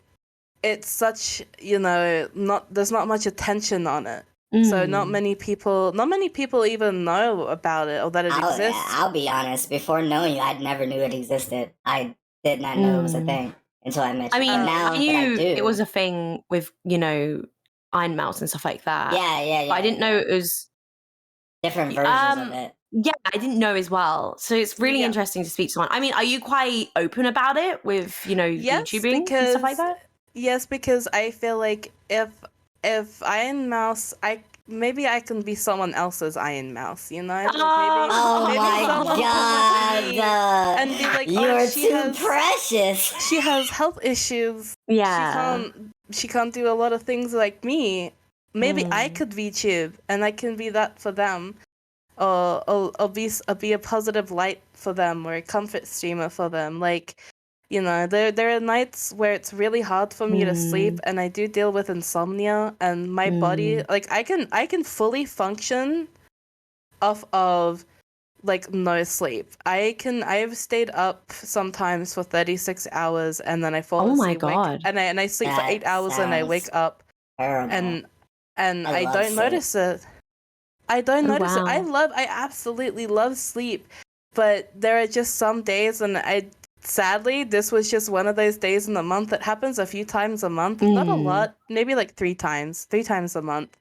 it's such, there's not much attention on it. So not many people even know about it or that it exists. I'll be honest. Before knowing you, I never knew it existed. I did not know it was a thing until I met you. I mean, now I knew that I do, it was a thing with, Iron Mouse and stuff like that. Yeah. But I didn't know it was different versions of it. Yeah, I didn't know as well. So it's really interesting to speak to someone. I mean, are you quite open about it with, YouTubing and stuff like that? Yes, because I feel like if Iron Mouse, maybe I can be someone else's Iron Mouse, Oh maybe my God! And be like, you're too precious. She has health issues. Yeah, she can't do a lot of things like me. Maybe I could VTube and I can be that for them. Or be a positive light for them or a comfort streamer for them. Like, there are nights where it's really hard for me to sleep, and I do deal with insomnia, and my body, like, I can fully function off of like no sleep. I've stayed up sometimes for 36 hours and then I fall asleep. Oh my God. And I sleep for 8 hours and I wake up terrible. and I don't notice it. I don't notice it. I absolutely love sleep, but there are just some days, and sadly, this was just one of those days in the month. It happens a few times a month, not a lot, maybe like 3 times a month.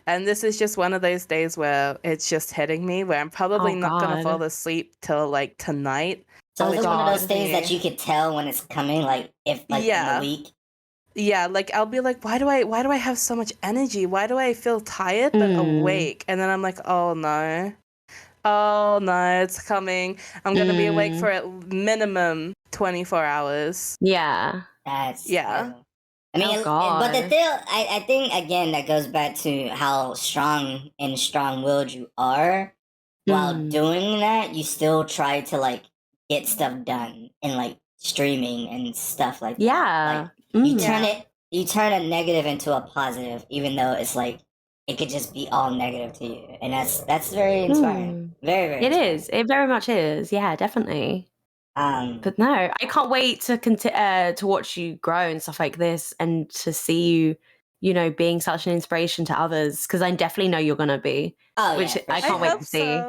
And this is just one of those days where it's just hitting me, where I'm probably not going to fall asleep till like tonight. So it's one of those things that you could tell when it's coming, like if in the week. Yeah, like I'll be like, why do I have so much energy? Why do I feel tired but awake? And then I'm like, oh no, it's coming. I'm gonna be awake for at minimum 24 hours. Yeah, Terrible. I mean, but the thing, I think again that goes back to how strong and strong-willed you are. While doing that, you still try to like get stuff done and like streaming and stuff like that. Yeah. Like, you turn a negative into a positive, even though it's like it could just be all negative to you, and that's very inspiring. Very, very. It is. It very much is. Yeah, definitely. But no, I can't wait to watch you grow and stuff like this, and to see you, being such an inspiration to others. Because I definitely know you're gonna be. I can't wait to see.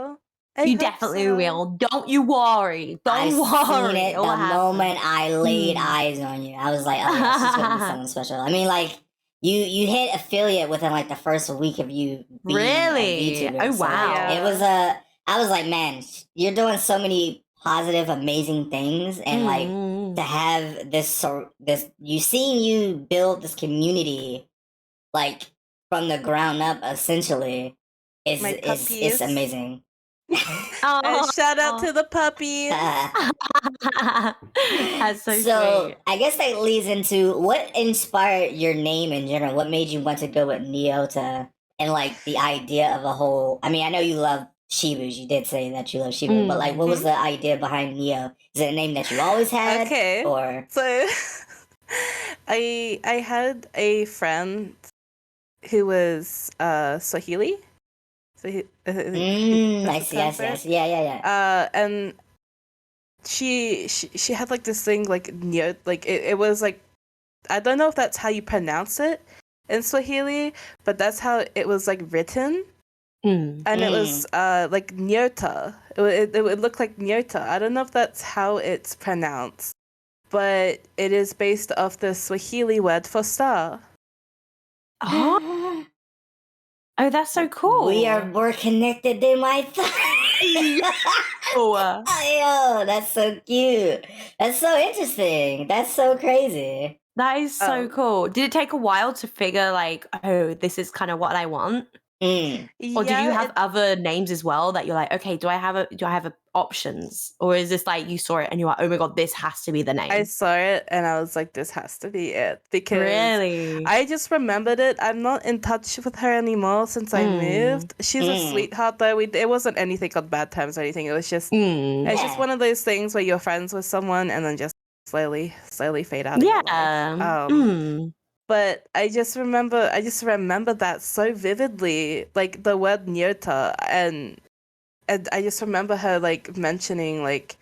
You definitely will. Don't you worry. Don't worry. Seen it the moment I laid eyes on you. I was like, oh yeah, she's gonna be someone special. I mean, like you hit affiliate within like the first week of you being really. a VTuber. Oh wow! So, it was I was like, man, you're doing so many positive, amazing things, and like to have this you build this community like from the ground up, essentially, is amazing. And shout out to the puppies. That's so sweet. I guess that leads into what inspired your name in general. What made you want to go with Nyota and like the idea of a whole? I mean, I know you love Shibus. You did say that you love Shibu, but like, what was the idea behind Neo? Is it a name that you always had? Okay, or so I had a friend who was Swahili. So I see. Yeah. And she had like this thing like it was like, I don't know if that's how you pronounce it in Swahili, but that's how it was like written. And it was like Nyota. It would look like Nyota. I don't know if that's how it's pronounced, but it is based off the Swahili word for star. Oh, that's so cool. We are more connected than I thought. Oh, that's so cute. That's so interesting. That's so crazy. That is so cool. Did it take a while to figure like, oh, this is kind of what I want? Or do you have other names as well that you're like, okay, do I have options? Or is this like you saw it and you're like, oh my God, this has to be the name? I saw it and I was like, this has to be it. Because really? I just remembered it. I'm not in touch with her anymore since I moved. She's a sweetheart though. It wasn't anything on bad terms or anything. It was just it's just one of those things where you're friends with someone and then just slowly fade out. But I just remember that so vividly, like the word Nyota, and I just remember her like mentioning like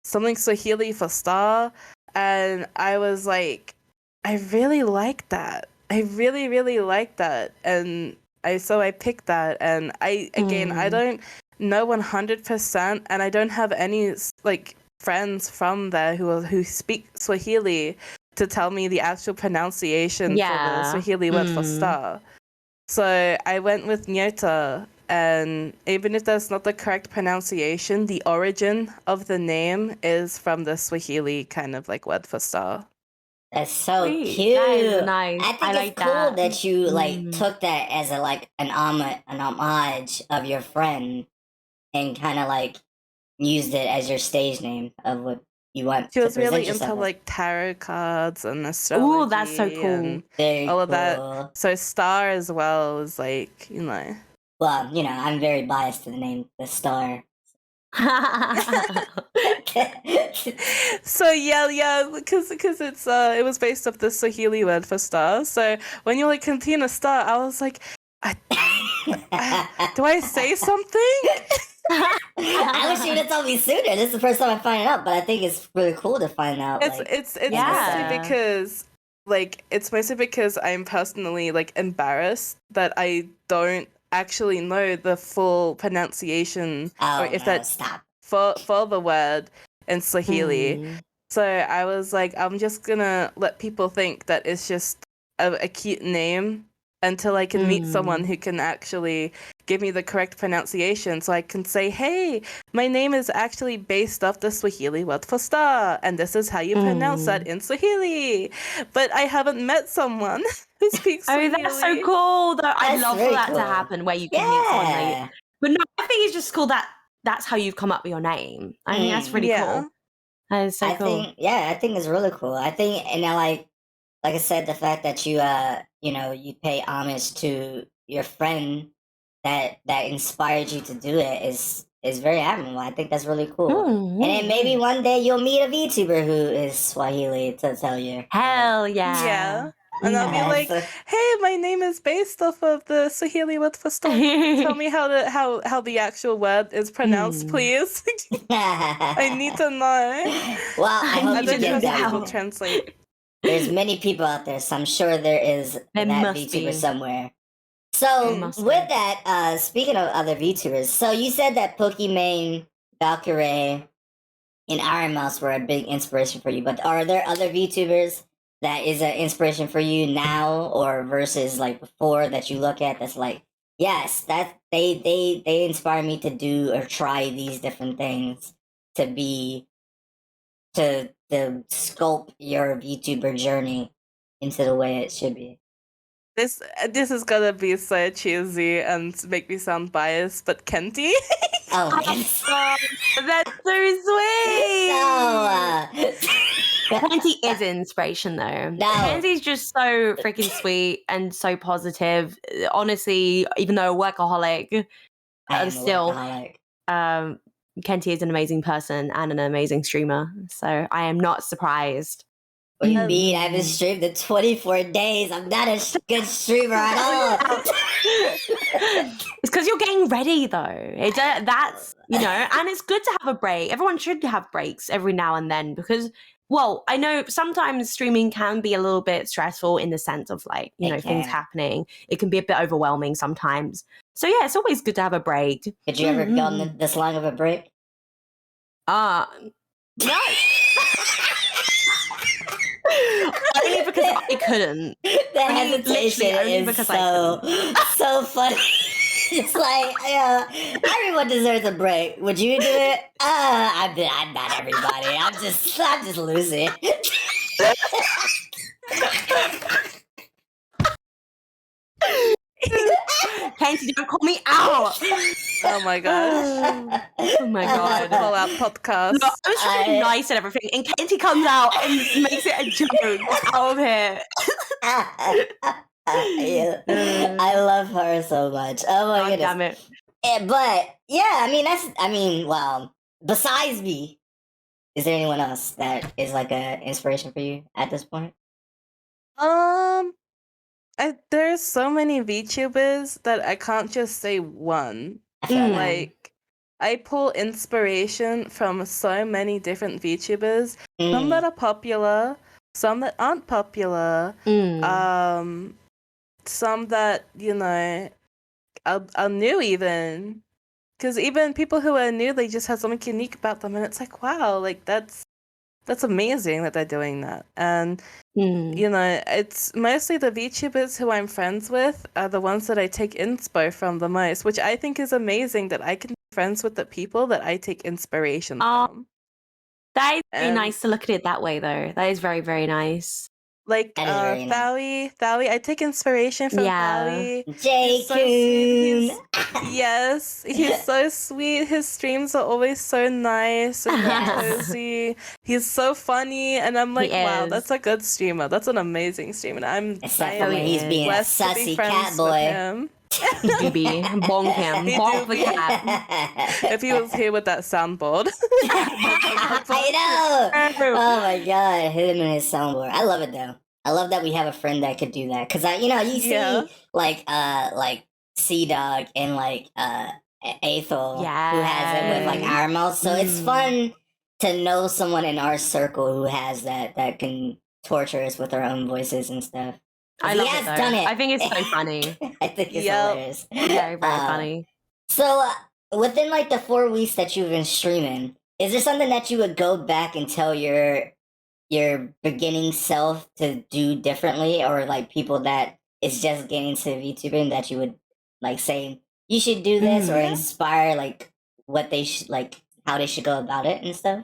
something Swahili for star, and I was like, I really like that. I really, really like that. And I picked that. And I don't know 100%, and I don't have any like friends from there who speak Swahili to tell me the actual pronunciation for the Swahili word for star. So I went with Nyota, and even if that's not the correct pronunciation, the origin of the name is from the Swahili kind of like word for star. That's so Sweet. cute. That is nice. I think I it's like cool that. you like took that as a like an homage of your friend and kind of like used it as your stage name of what you want She to was present really yourself into as. like tarot cards and astrology. Oh, that's so cool. And Very all of cool. that. So star as well is like, you know. Well, you know, I'm very biased to the name, the Star. So yeah, because it's it was based off the Swahili word for star. So when you're like Kentina Star, I was like, do I say something? I wish you'd have told me sooner. This is the first time I'm finding out, but I think it's really cool to find out. It's mostly because I'm personally like embarrassed that I don't actually know the full pronunciation for the word in Swahili. So I was like, I'm just gonna let people think that it's just a cute name until I can meet someone who can actually give me the correct pronunciation, so I can say, hey, my name is actually based off the Swahili word for star, and this is how you pronounce that in Swahili. But I haven't met someone who speaks Swahili. Oh, that's so cool, though. I'd love for that to happen, where you can meet someone. But no, I think it's just cool that that's how you've come up with your name. I think that's really cool. That is so cool. I think it's really cool. I think, and I like I said, the fact that you you pay homage to your friend that inspired you to do it is very admirable. I think that's really cool. And then maybe one day you'll meet a VTuber who is Swahili to tell you. Hell yeah. Yeah. And I'll be like, hey, my name is based off of the Swahili word for star. Tell me how the actual word is pronounced, please. I need to know. Well, I hope you get that. Will translate. There's many people out there, so I'm sure there is that VTuber somewhere. So with that, speaking of other VTubers, so you said that Pokimane, Valkyrae, and Iron Mouse were a big inspiration for you, but are there other VTubers that is an inspiration for you now or versus like before that you look at that's like, yes, that they inspire me to do or try these different things to sculpt your VTuber journey into the way it should be? This is gonna be so cheesy and make me sound biased, but Kenty. Oh my God. That's so sweet. Kenty is an inspiration, though. Kenty's just so freaking sweet and so positive. Honestly, even though a workaholic, Kenty is an amazing person and an amazing streamer. So I am not surprised. What do you mean? I haven't streamed in 24 days. I'm not a good streamer at all. It's because you're getting ready, though. That's, and it's good to have a break. Everyone should have breaks every now and then because, well, I know sometimes streaming can be a little bit stressful in the sense of like, things happening. It can be a bit overwhelming sometimes. So yeah, it's always good to have a break. Did you ever go on this long of a break? No. Only because I couldn't. The hesitation is so funny. It's like, everyone deserves a break. Would you do it? I'm not everybody. I'm just losing. Kenty, don't call me out. Oh my gosh. Oh my God. Call out podcast. No, I was trying to be nice and everything, and Kenty comes out and makes it a joke out of here. I love her so much. Oh my goodness. Damn it. But yeah, well, besides me, is there anyone else that is like an inspiration for you at this point? There's so many VTubers that I can't just say one. Like, I pull inspiration from so many different VTubers. Some that are popular, some that aren't popular, some that, you know, are new even. Because even people who are new, they just have something unique about them, and it's like, wow, like that's amazing that they're doing that. And you know, it's mostly the VTubers who I'm friends with are the ones that I take inspo from the most, which I think is amazing that I can be friends with the people that I take inspiration from. That is very nice to look at it that way, though. That is very, very nice. Like Thaui, I take inspiration from Thaui. J-Kun. Yes, he's so sweet. His streams are always so nice and cozy. He's so funny, and I'm like, wow, that's a good streamer. That's an amazing streamer. Except for when he's being a sussy cat boy. Bonk him. Bonk the cat. If he was here with that soundboard. I know. Oh my god, him and his soundboard. I love it though. I love that we have a friend that could do that. Cause you see like C-Dog and like Aethel who has it with like our mouth. So it's fun to know someone in our circle who has that can torture us with our own voices and stuff. I love it, done it. I think it's so funny. I think it's hilarious. Very, very funny. So within like the 4 weeks that you've been streaming, is there something that you would go back and tell your beginning self to do differently, or like people that is just getting to VTubing that you would like say you should do this, or inspire like what they like how they should go about it and stuff?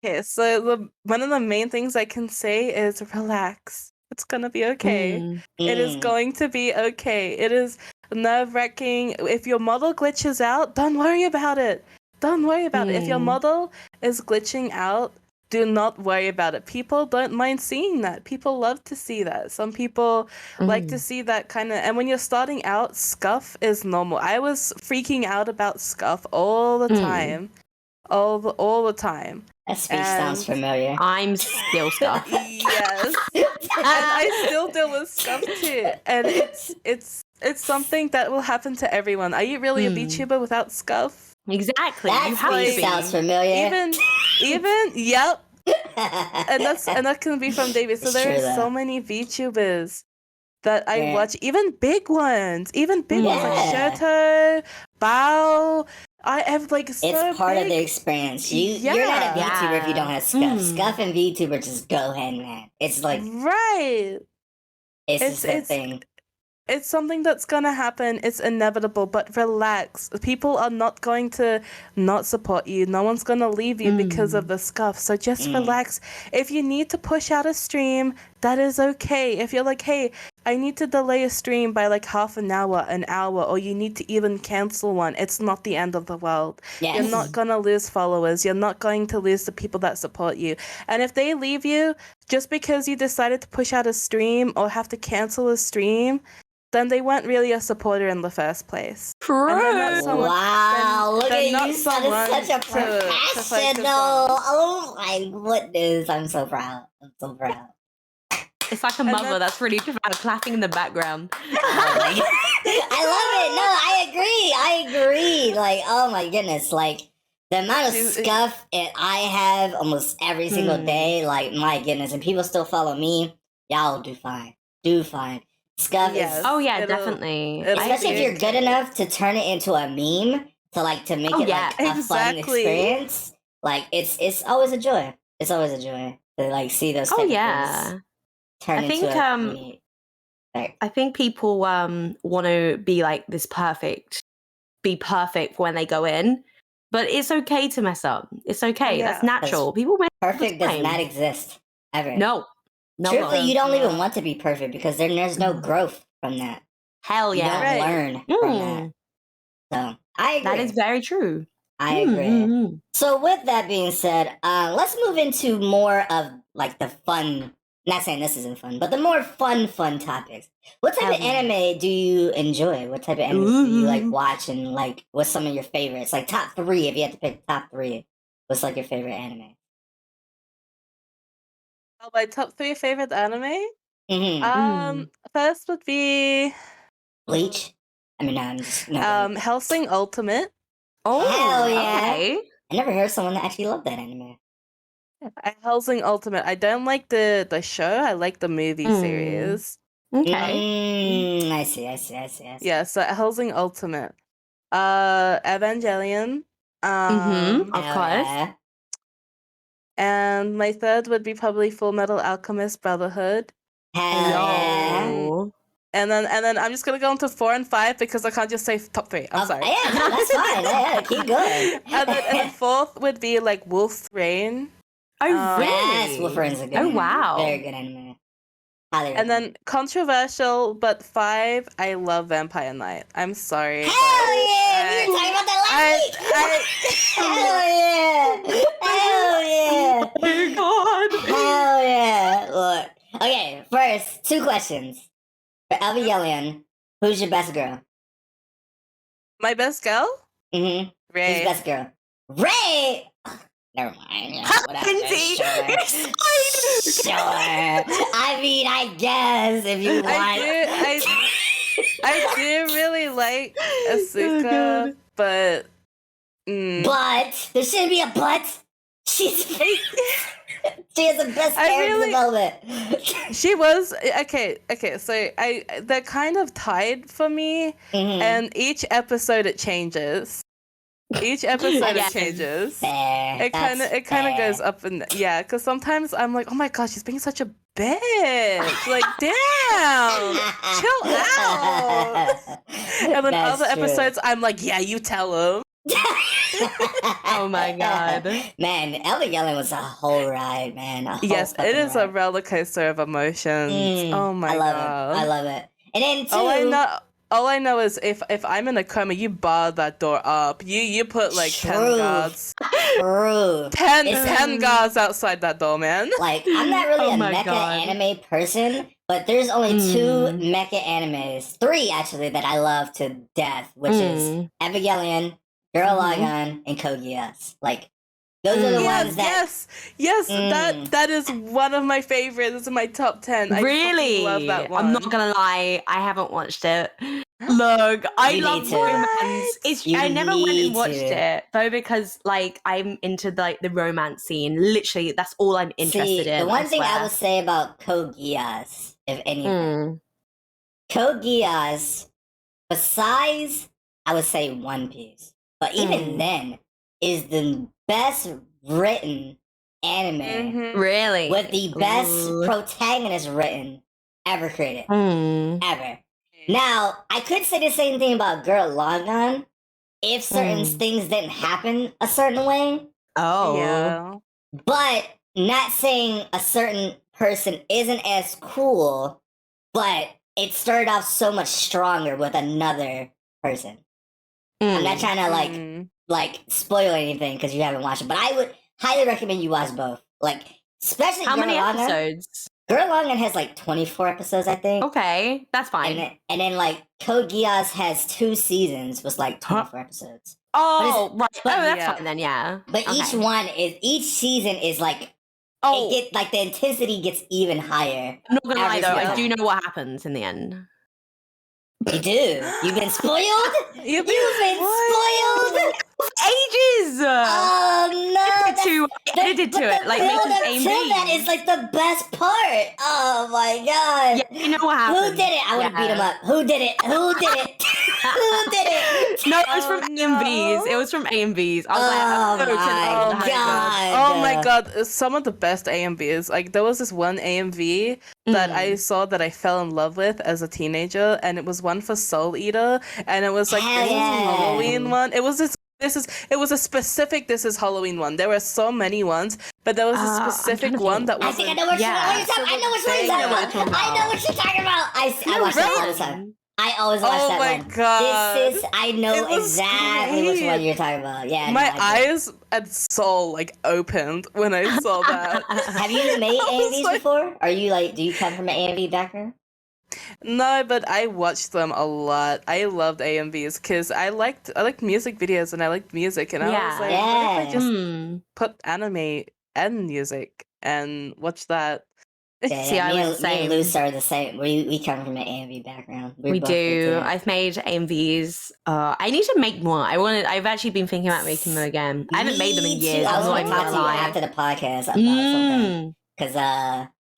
Okay, so one of the main things I can say is relax. It's gonna be okay. It is going to be okay. It is nerve-wracking. If your model glitches out, don't worry about it. Don't worry about it. If your model is glitching out, do not worry about it. People don't mind seeing that. People love to see that. Some people like to see that kind of... And when you're starting out, scuff is normal. I was freaking out about scuff all the time. All the time. That speech sounds familiar. I'm still stuck. Yes. And I still deal with stuff too. And it's something that will happen to everyone. Are you really a VTuber without scuff? Exactly. That speech sounds familiar. Even yep. And that can be from David. So there are so many VTubers that I watch, even big ones like Shoto, Bao. I have like it's part of the experience. You're not a VTuber if you don't have Scuff. Scuff and VTuber just go hand in hand. It's like It's just a thing. It's something that's gonna happen. It's inevitable, but relax. People are not going to not support you. No one's gonna leave you because of the scuff. So just relax. If you need to push out a stream, that is okay. If you're like, hey, I need to delay a stream by like half an hour, or you need to even cancel one, it's not the end of the world. Yes. You're not gonna lose followers. You're not going to lose the people that support you. And if they leave you just because you decided to push out a stream or have to cancel a stream, then they weren't really a supporter in the first place. Wow, look at you, such a professional. Oh my goodness, I'm so proud. It's like a mother that's really clapping in the background. I love it. No, I agree. Like, oh my goodness, like the amount of scuff I have almost every single day, like my goodness, and people still follow me. Y'all do fine. Scuff is... Oh yeah, definitely. Especially if you're good enough to turn it into a meme, to make it like a fun experience. Like it's always a joy. It's always a joy to like see those type of things turn into a meme. I think people want to be like this perfect when they go in, but it's okay to mess up. It's okay. That's natural. People make perfect does not exist ever. No. Truthfully, you don't even want to be perfect because then there's no growth from that. Hell yeah. You don't learn from that. So, I agree. That is very true. I agree. So, with that being said, let's move into more of like the fun, not saying this isn't fun, but the more fun topics. What type of anime do you enjoy? What type of anime do you like watch, and like what's some of your favorites? Like top 3, if you had to pick top 3, what's like your favorite anime? My top 3 favorite anime? First would be Bleach. I mean, I'm just Hellsing Ultimate. Oh, hell yeah! Okay. I never heard someone that actually loved that anime. Hellsing Ultimate. I don't like the show. I like the movie series. Okay. I see. Yeah, so Hellsing Ultimate. Evangelion. Of Hell course. yeah. And my third would be probably Full Metal Alchemist Brotherhood. Hell yeah. Yo. And then I'm just gonna go into 4 and 5 because I can't just say top 3. I'm sorry. Yeah, no, that's fine. Yeah, keep going. And then fourth would be like Wolf's Rain. Oh, really? Yes, Wolfen's a good anime. wow. Very good anime. Highly And then controversial, but 5, I love Vampire Knight. I'm sorry. Hell yeah! We were talking about that last week! Hell yeah! Oh, God. Hell yeah! Look. Okay, first, 2 questions. For Evangelion, who's your best girl? My best girl? Mm-hmm. Ray. Who's best girl? Ray! Never mind. Yeah, whatever. Kenzie, Sure. I mean, I guess if you want. I do really like Asuka, but But there shouldn't be a but. She has the best character development. She was okay. So they're kind of tied for me, and each episode it changes. Each episode it changes. Fair. It kind of goes up and because sometimes I'm like, oh my gosh, she's being such a bitch. Like, damn, chill out. And then other episodes, I'm like, yeah, you tell him. Oh my God. Man, Evangelion was a whole ride, man. Yes, it is a roller coaster of emotions. Oh my God. I love it. And then all I know is if I'm in a coma, you bar that door up. You put like 10 guards. True. 10 guards outside that door, man. Like, I'm not really a mecha anime person, but there's only 2 mecha animes, 3 actually, that I love to death, which is Evangelion, Girl Logon, and Code Geass. Like, those are the ones that... Yes, that is one of my favorites. It's in my top 10. Really? I love that one. I'm not gonna lie, I haven't watched it. Look, I love romance. I never went and watched it though because like I'm into like the romance scene. Literally, that's all I'm interested in. The one thing I would say about Code Geass, if anything, Code Geass, besides I would say One Piece, but even then, is the best written anime. Really? With the best protagonist written ever created. Ever. Now, I could say the same thing about Girl Logon if certain things didn't happen a certain way. Oh. Yeah. But not saying a certain person isn't as cool, but it started off so much stronger with another person. I'm not trying to like spoil anything because you haven't watched it, but I would highly recommend you watch both. Like, especially how many Logon. episodes? Girl Logon has like 24 episodes, I think. Okay, that's fine. And then like Code Geass has 2 seasons with like 24 episodes. Oh, right. That's fine then. Yeah. But each season is like. The intensity gets even higher. I'm not gonna lie though, I do know what happens in the end. You do? You've been spoiled? You've been spoiled? Ages! Oh no! They did to it, like making AMV. That is like the best part. Oh my god! Yeah, you know what happened? Who did it? I would have beat him up. Who did it? Who did it? Who did it? No, it was from AMVs. It was from AMVs. I was like, oh my god! Some of the best AMVs. Like there was this one AMV that I saw that I fell in love with as a teenager, and it was one for Soul Eater, and it was like this is a Halloween one. It was it was a specific This Is Halloween one. There were so many ones, but there was a specific one that was. I think I know what you're talking about. I know what you're talking about. I watch that all the time. I always watch that one. Oh my god! I know exactly which one you're talking about. Yeah. My eyes and soul like opened when I saw that. Have you made AMVs before? Are you like? Do you come from an AMV background? No, but I watched them a lot. I loved AMVs because I liked music videos and I liked music, and I was like, what if I just put anime and music and watch that? Yeah, See, yeah. I Me was the and same. Luce are the same. We come from an AMV background. We do. I've made AMVs. I need to make more. I've actually been thinking about making them again. I haven't made them in years. I I'm was not going even to talk gonna to you lie. after the podcast about something because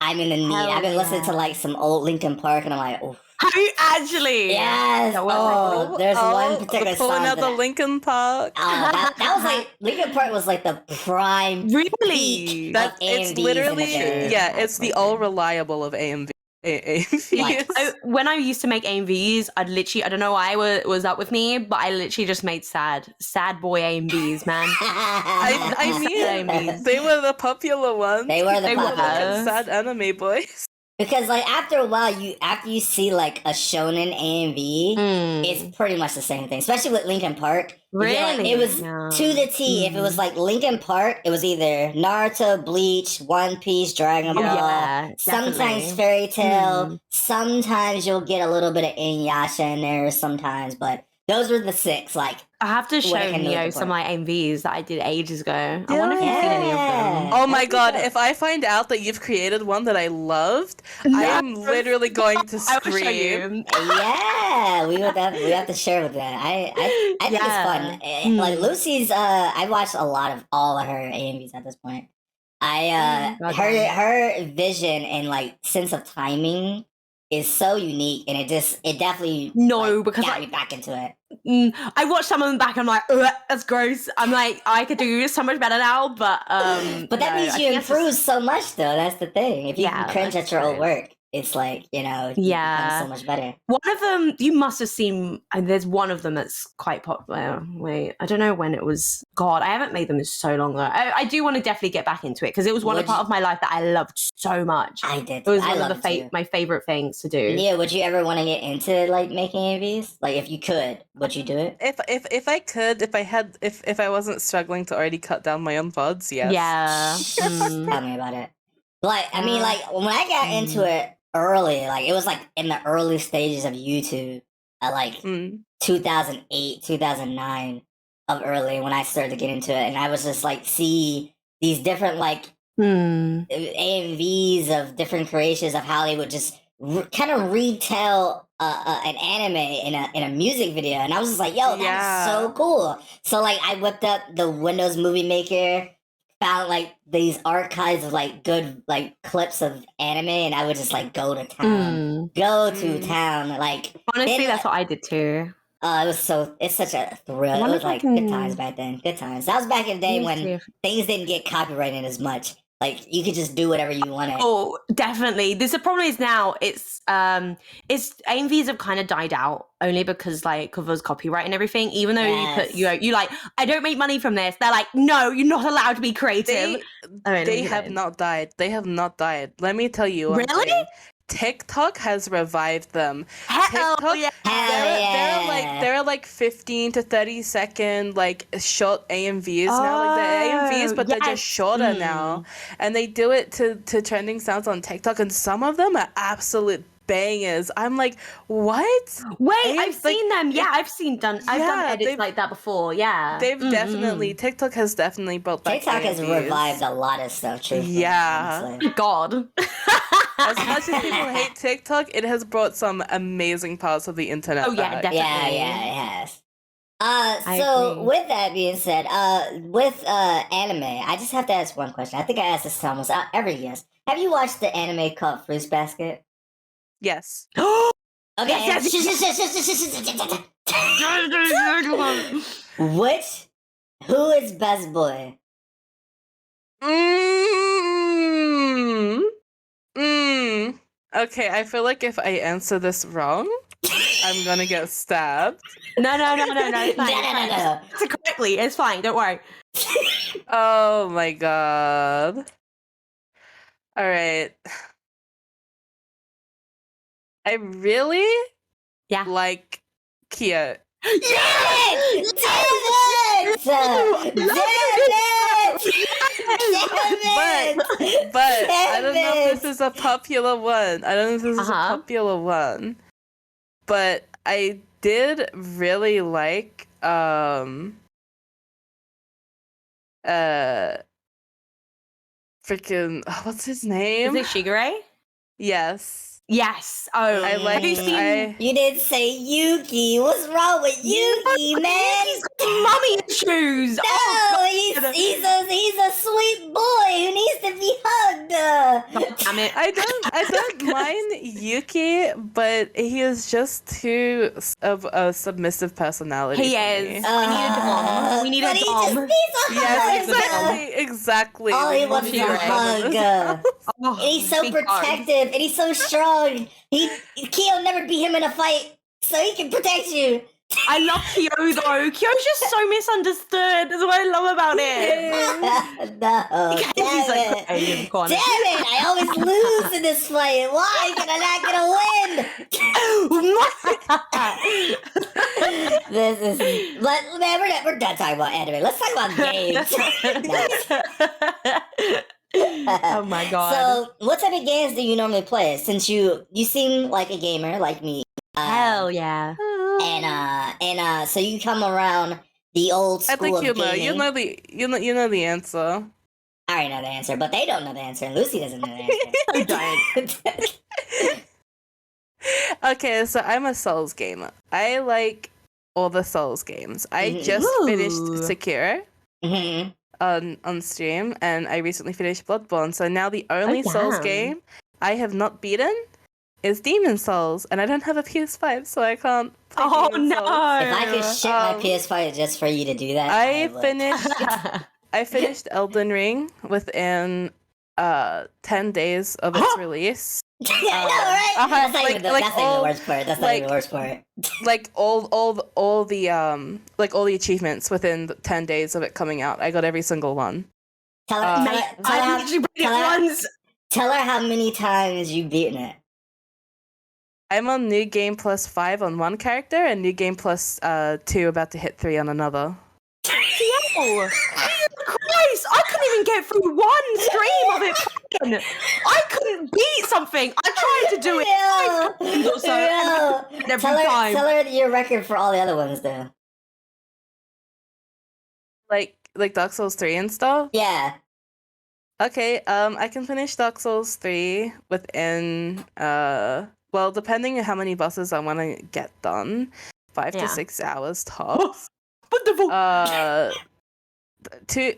I'm in the need. Hell I've been listening to like some old Linkin Park, and I'm like, oh. Have you actually? Yes. Oh, there's one particular song. Pulling out the Linkin Park. Oh, that was like Linkin Park was like the prime. Really? Peak That's of it's AMVs literally it's the all like, reliable of AMV. Like, when I used to make AMVs, I don't know why it was up with me, but I literally just made sad boy AMVs, man. I mean, they were the popular ones. They were the popular sad anime boys. Because like after a while, after you see like a shonen AMV, it's pretty much the same thing. Especially with Linkin Park. Really, like, it was to the T. If it was like Linkin Park, it was either Naruto, Bleach, One Piece, Dragon Ball, sometimes Fairy Tail. Sometimes you'll get a little bit of Inuyasha in there, sometimes, but those were the 6. Like I have to show Neo some of my AMVs that I did ages ago. I wonder if you've seen any of them. Oh my god, if I find out that you've created one that I loved, I am literally going to scream. Yeah, we have to share with that. I think it's fun. Like Lucy's I watched all of her AMVs at this point. Her vision and like sense of timing is so unique, and it definitely because got me back into it. I watched some of them back. I'm like, that's gross. I'm like, I could do so much better now, but that means you improve so much, though. That's the thing. If you can cringe at your old work, it's like you become so much better. One of them you must have seen. And there's one of them that's quite popular. Wait, I don't know when it was. God, I haven't made them in so long though. I do want to definitely get back into it because it was part of my life that I loved so much. I did. It was one of my favorite things to do. Yeah, would you ever want to get into like making AVs? Like, if you could, would you do it? If I could, if I wasn't struggling to already cut down my own VODs, yes. Yeah. Tell me about it. Like, I mean, like when I got into it early, like it was like in the early stages of YouTube, at like 2008, 2009 of early when I started to get into it, and I was just like see these different like AMVs of different creations of how they would just kind of retell an anime in a music video, and I was just like, yo, that's so cool. So like I whipped up the Windows Movie Maker, found like these archives of like good like clips of anime, and I would just like go to town. Like honestly, that's what I did too. It's such a thrill. It was like good times back then. Good times. That was back in the day when things didn't get copyrighted as much. Like you could just do whatever you wanted. Oh, definitely. The problem is now it's AMVs have kind of died out only because like of those copyright and everything. Even though you like, I don't make money from this. They're like, no, you're not allowed to be creative. They have not died. They have not died. Let me tell you. Really? TikTok has revived them. TikTok, there are like 15 to 30 second like short AMVs now, like the AMVs, but they're just shorter now, and they do it to trending sounds on TikTok, and some of them are absolute bangers. I'm like, what? Wait, I've seen them. Yeah, I've done edits like that before. Yeah, they've definitely TikTok has definitely brought back. TikTok has revived a lot of stuff. Truthfully, yeah. God. As much as people hate TikTok, it has brought some amazing parts of the internet. Oh yeah, definitely. Yeah, it has. So with that being said, with anime, I just have to ask one question. I think I ask this to almost every guest. Have you watched the anime called Fruits Basket? Yes. Okay. Who is best boy? Okay, I feel like if I answer this wrong, I'm gonna get stabbed. No. It's fine. No. It's correctly. It's fine. Don't worry. Oh my god. All right. I really like Kia. Damn it! But I don't know if this is a popular one. But I did really like freaking what's his name? Is it Shigure? Yes. Yes. Oh, I like. have you seen? You didn't say Yuki. What's wrong with Yuki, man? He's got mommy issues. No, Oh, he's a sweet boy who needs to be hugged. damn it. I don't mind Yuki, but he is just too of a submissive personality. He for is. me. We need a But dom. he just needs a hug. Yes, exactly. All he We wants is need a to hug. Oh, And he's so big protective, and he's so strong. Kyo never beat him in a fight, so he can protect you. I love Kyo though. Kyo's just so misunderstood. That's what I love about it. No, He's like damn crying in the it. corner. Damn it, I always lose in this fight. Why can I not get a win? This is... Man, we're done talking about anime. Let's talk about games. Oh my god. So, what type of games do you normally play? Since you seem like a gamer, like me. Hell yeah. And so you come around the old school I think of gaming. you know the answer. I already know the answer, but they don't know the answer. Lucy doesn't know the answer. I don't. Okay, so I'm a Souls gamer. I like all the Souls games. I just finished Sekiro on stream, and I recently finished Bloodborne. So now the only Souls game I have not beaten is Demon Souls, and I don't have a PS5, so I can't play Demon Souls. If I could ship my PS5 just for you to do that, I finished Elden Ring within 10 days of its release. Yeah, I know, right? That's not even the worst part. That's not even the worst part. Like all the achievements within 10 days of it coming out. I got every single one. Tell her how many times you've beaten it. I'm on New Game Plus 5 on one character, and New Game Plus 2 about to hit 3 on another. Yo! Christ! I couldn't even get through one stream of it. I couldn't beat something. I tried to do it. Tell her your record for all the other ones, though. Like Dark Souls 3 and stuff? Yeah. Okay, I can finish Dark Souls 3 within, well, depending on how many bosses I want to get done, 5 to 6 hours tops. What the Two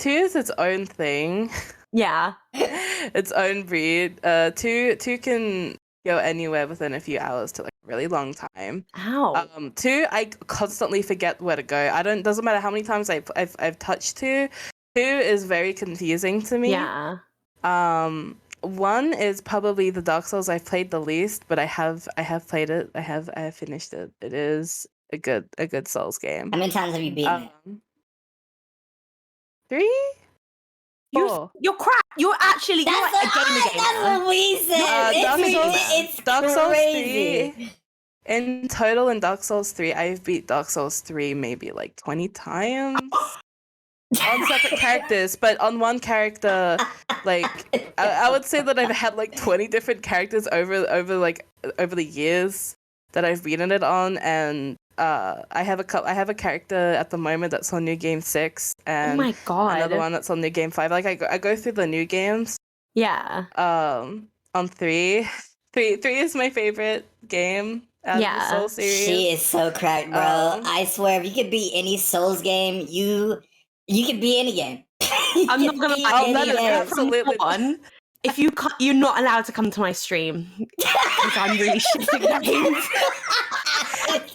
is its own thing. Yeah. Its own breed. Two can go anywhere within a few hours to like a really long time. Ow. 2, I constantly forget where to go. Doesn't matter how many times I've touched 2. 2 is very confusing to me. Yeah. 1 is probably the Dark Souls I've played the least, but I have played it. I have finished it. It is a good Souls game. How many times have you beaten it? 3? 4. You're crap. You're actually a gamer. That's what we said. Dark Souls crazy. 3. In total, in Dark Souls 3, I've beat Dark Souls 3 maybe like 20 times. On separate characters, but on one character, like I would say that I've had like 20 different characters over the years that I've beaten it on, and I have a character at the moment that's on New Game 6, and oh my god, another one that's on New Game 5. Like I go through the new games. Yeah. On 3 is my favorite game out of the Souls series. She is so cracked, bro. I swear, if you could beat any Souls game, you can beat any game. I'm not gonna lie. Absolutely. If you're not allowed to come to my stream because I'm really shitting at games.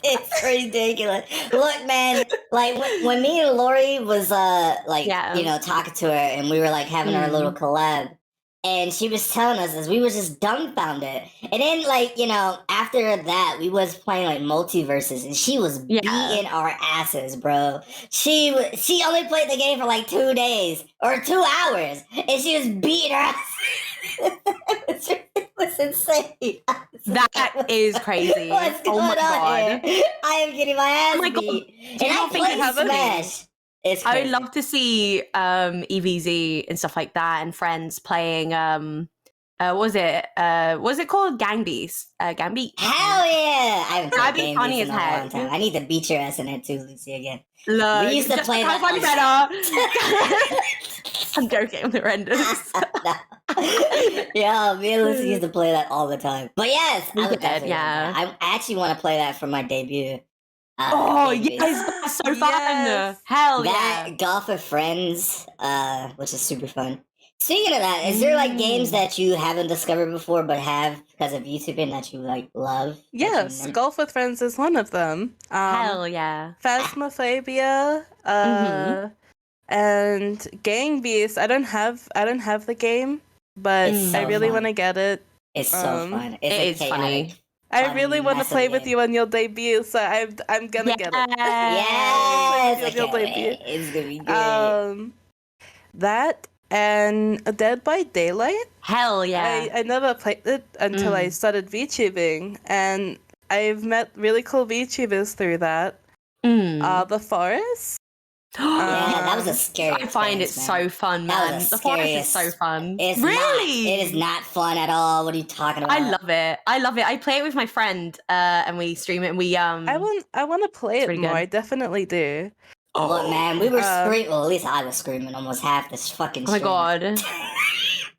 It's ridiculous. Look, man, like when me and Lori was talking to her, and we were like having our little collab, and she was telling us this, we were just dumbfounded. And then after that, we was playing like multiverses, and she was beating our asses, bro. She only played the game for like 2 days or 2 hours, and she was beating her ass. It was insane. That is crazy. What's going on here? I am getting my ass beat. And I played Smash. I would love to see EVZ and stuff like that, and friends playing what was it called? Gang Beast. Gang Beast. Hell yeah! I haven't played Gang funny Beast in as a heck. long time. I need to beat your ass in it too, Lucy, again. Look, we used to play that. better. I'm joking. I'm horrendous. Yeah, me and Lucy used to play that all the time. But yes, I would definitely want yeah. that. I actually want to play that for my debut. Yes, that's so fun. Yes. Hell That yeah. Golf with Friends, which is super fun. Speaking of that, is there like games that you haven't discovered before but have because of YouTubing that you like love? Yes, Golf with Friends is one of them. Hell yeah. Phasmophobia, and Gang Beasts. I don't have the game, but so I really fun. want to get it. It's so fun. It's It is funny. I really want to play with you on your debut, so I'm gonna get it. Yes, I on your can't wait. debut. It's gonna be great. That and Dead by Daylight. Hell yeah. I never played it until I started VTubing, and I've met really cool VTubers through that. The Forest. Yeah, that was a scary I find it so fun, man. The Forest is so fun. It is not fun at all. What are you talking about? I love it. I play it with my friend, and we stream it. And we I want to play it more. good. I definitely do. Look, man, we were screaming. Well, at least I was screaming almost half this fucking stream. Oh my god.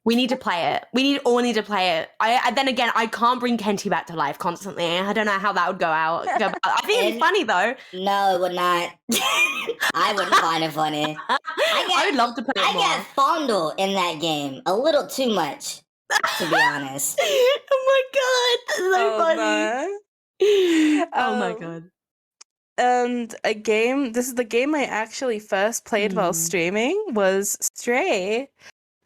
We need to play it. We all need to play it. Then again, I can't bring Kenty back to life constantly. I don't know how that would go out. I think it'd be funny though. No, it would not. I wouldn't find it funny. I would love to play it more. I got fondled in that game a little too much, to be honest. Oh my god, that's so funny. No. Oh my god. And this is the game I actually first played while streaming, was Stray.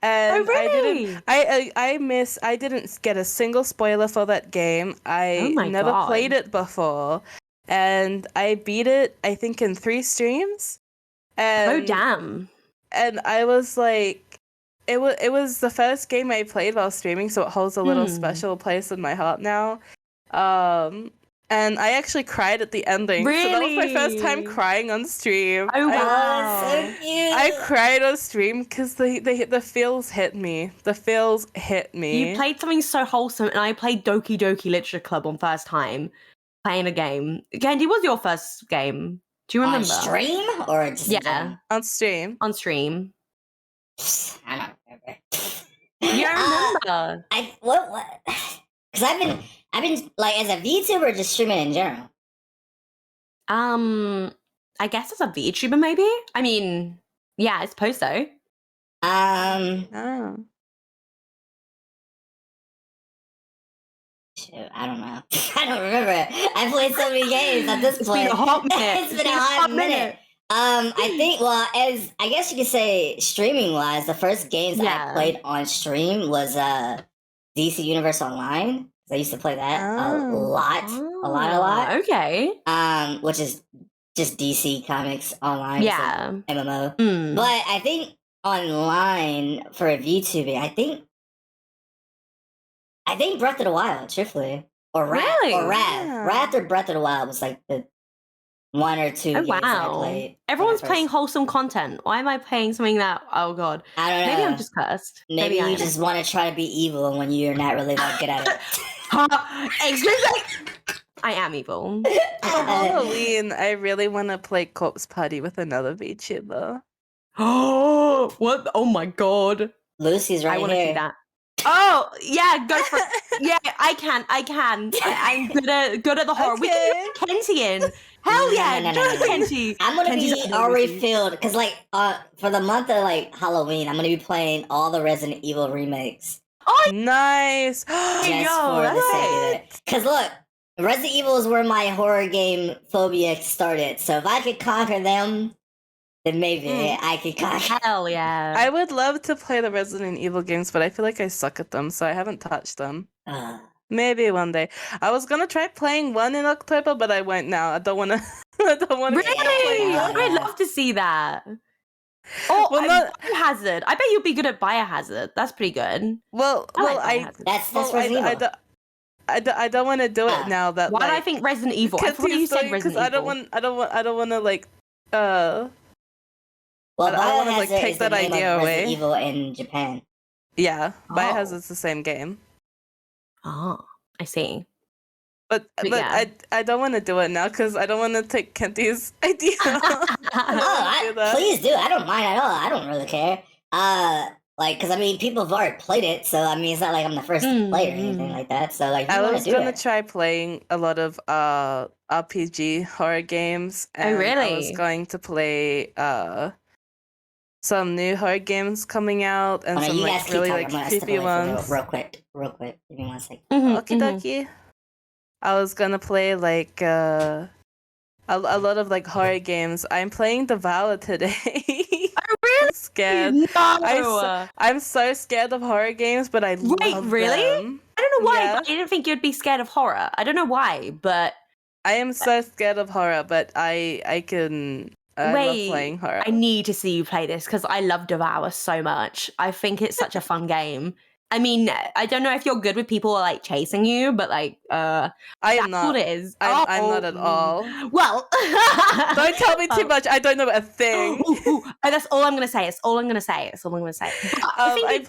And really? I didn't get a single spoiler for that game. I never played it before. And I beat it, I think, in 3 streams. And, damn. And I was like, it was the first game I played while streaming, so it holds a little special place in my heart now. And I actually cried at the ending. Really? So that was my first time crying on stream. Oh wow, so cute. I cried on stream because the feels hit me. The feels hit me. You played something so wholesome, and I played Doki Doki Literature Club on first time playing a game. Candy, what was your first game? Do you remember? On stream or just on stream? On stream. I don't remember. You don't remember? What? Because I've been like as a VTuber, just streaming in general. I guess as a VTuber, maybe. I mean, yeah, I suppose so. Oh. Shoot, I don't know. I don't remember. I played so many games at this point. It's been a hot minute. It's been a hot minute. I think, well, as I guess you could say, streaming wise, the first games I played on stream was DC Universe Online. I used to play that a lot. Okay. Which is just DC Comics Online. Yeah. MMO. But I think online for VTubing, I think Breath of the Wild, truthfully. Or Wrath. Really? Or Wrath. Yeah. Wrath or Breath of the Wild was like the 1 or 2 games that I played. Everyone's playing wholesome content. Why am I playing something that, oh god. I don't know. Maybe I'm just cursed. Maybe you just want to try to be evil when you're not really that good at it. I am evil. For Halloween, I really want to play Corpse Party with another VTuber. Oh, what? Oh my god. Lucy's right here. I want to see that. Oh, yeah, go for it. Yeah, I can. I'm good at the horror. Okay. We can get Kenty in. Hell yeah, join Kenty. I'm gonna be already filled because, like, for the month of like Halloween, I'm gonna be playing all the Resident Evil remakes. Oh, nice! Just for the sake of it. Because look, Resident Evil is where my horror game phobia started. So if I could conquer them, then maybe I could conquer. Hell yeah! I would love to play the Resident Evil games, but I feel like I suck at them, so I haven't touched them. Maybe one day. I was gonna try playing one in October, but I won't now. I don't wanna. Really? I'd love to see that. Oh, Biohazard. I bet you'll be good at Biohazard. That's pretty good. That's Resident Evil. I don't want to do it now. That why do I think Resident Evil? I thought you said Resident Evil. I don't want to like. Well, I don't want to like take that idea away. Resident Evil in Japan. Yeah, Biohazard's the same game. Oh, I see. But yeah. I don't want to do it now because I don't want to take Kenty's idea. Please do. I don't mind at all. I don't really care. Like, because I mean, people have already played it, so I mean, it's not like I'm the first to play it or anything like that. So, like, I you want was to do gonna it. try playing a lot of RPG horror games, and I was really? going to play some new horror games coming out and Oh no, some you like guys keep really talking. like I'm gonna step creepy away for ones. real quick. Give me 1 second. Okie dokie. I was gonna play like a lot of like horror games. I'm playing Devour today. Oh, really? I'm scared. No. I'm so scared of horror games, but I love really? them. I don't know why, Yeah. but I didn't think you'd be scared of horror. I don't know why, but I am so scared of horror, but I love playing horror. I need to see you play this because I love Devour so much. I think it's such a fun game. I mean, I don't know if you're good with people like chasing you, but like, I am not. What it is. I'm not at all. Well, don't tell me too much. I don't know a thing. That's all I'm gonna say. It's all I'm gonna say. I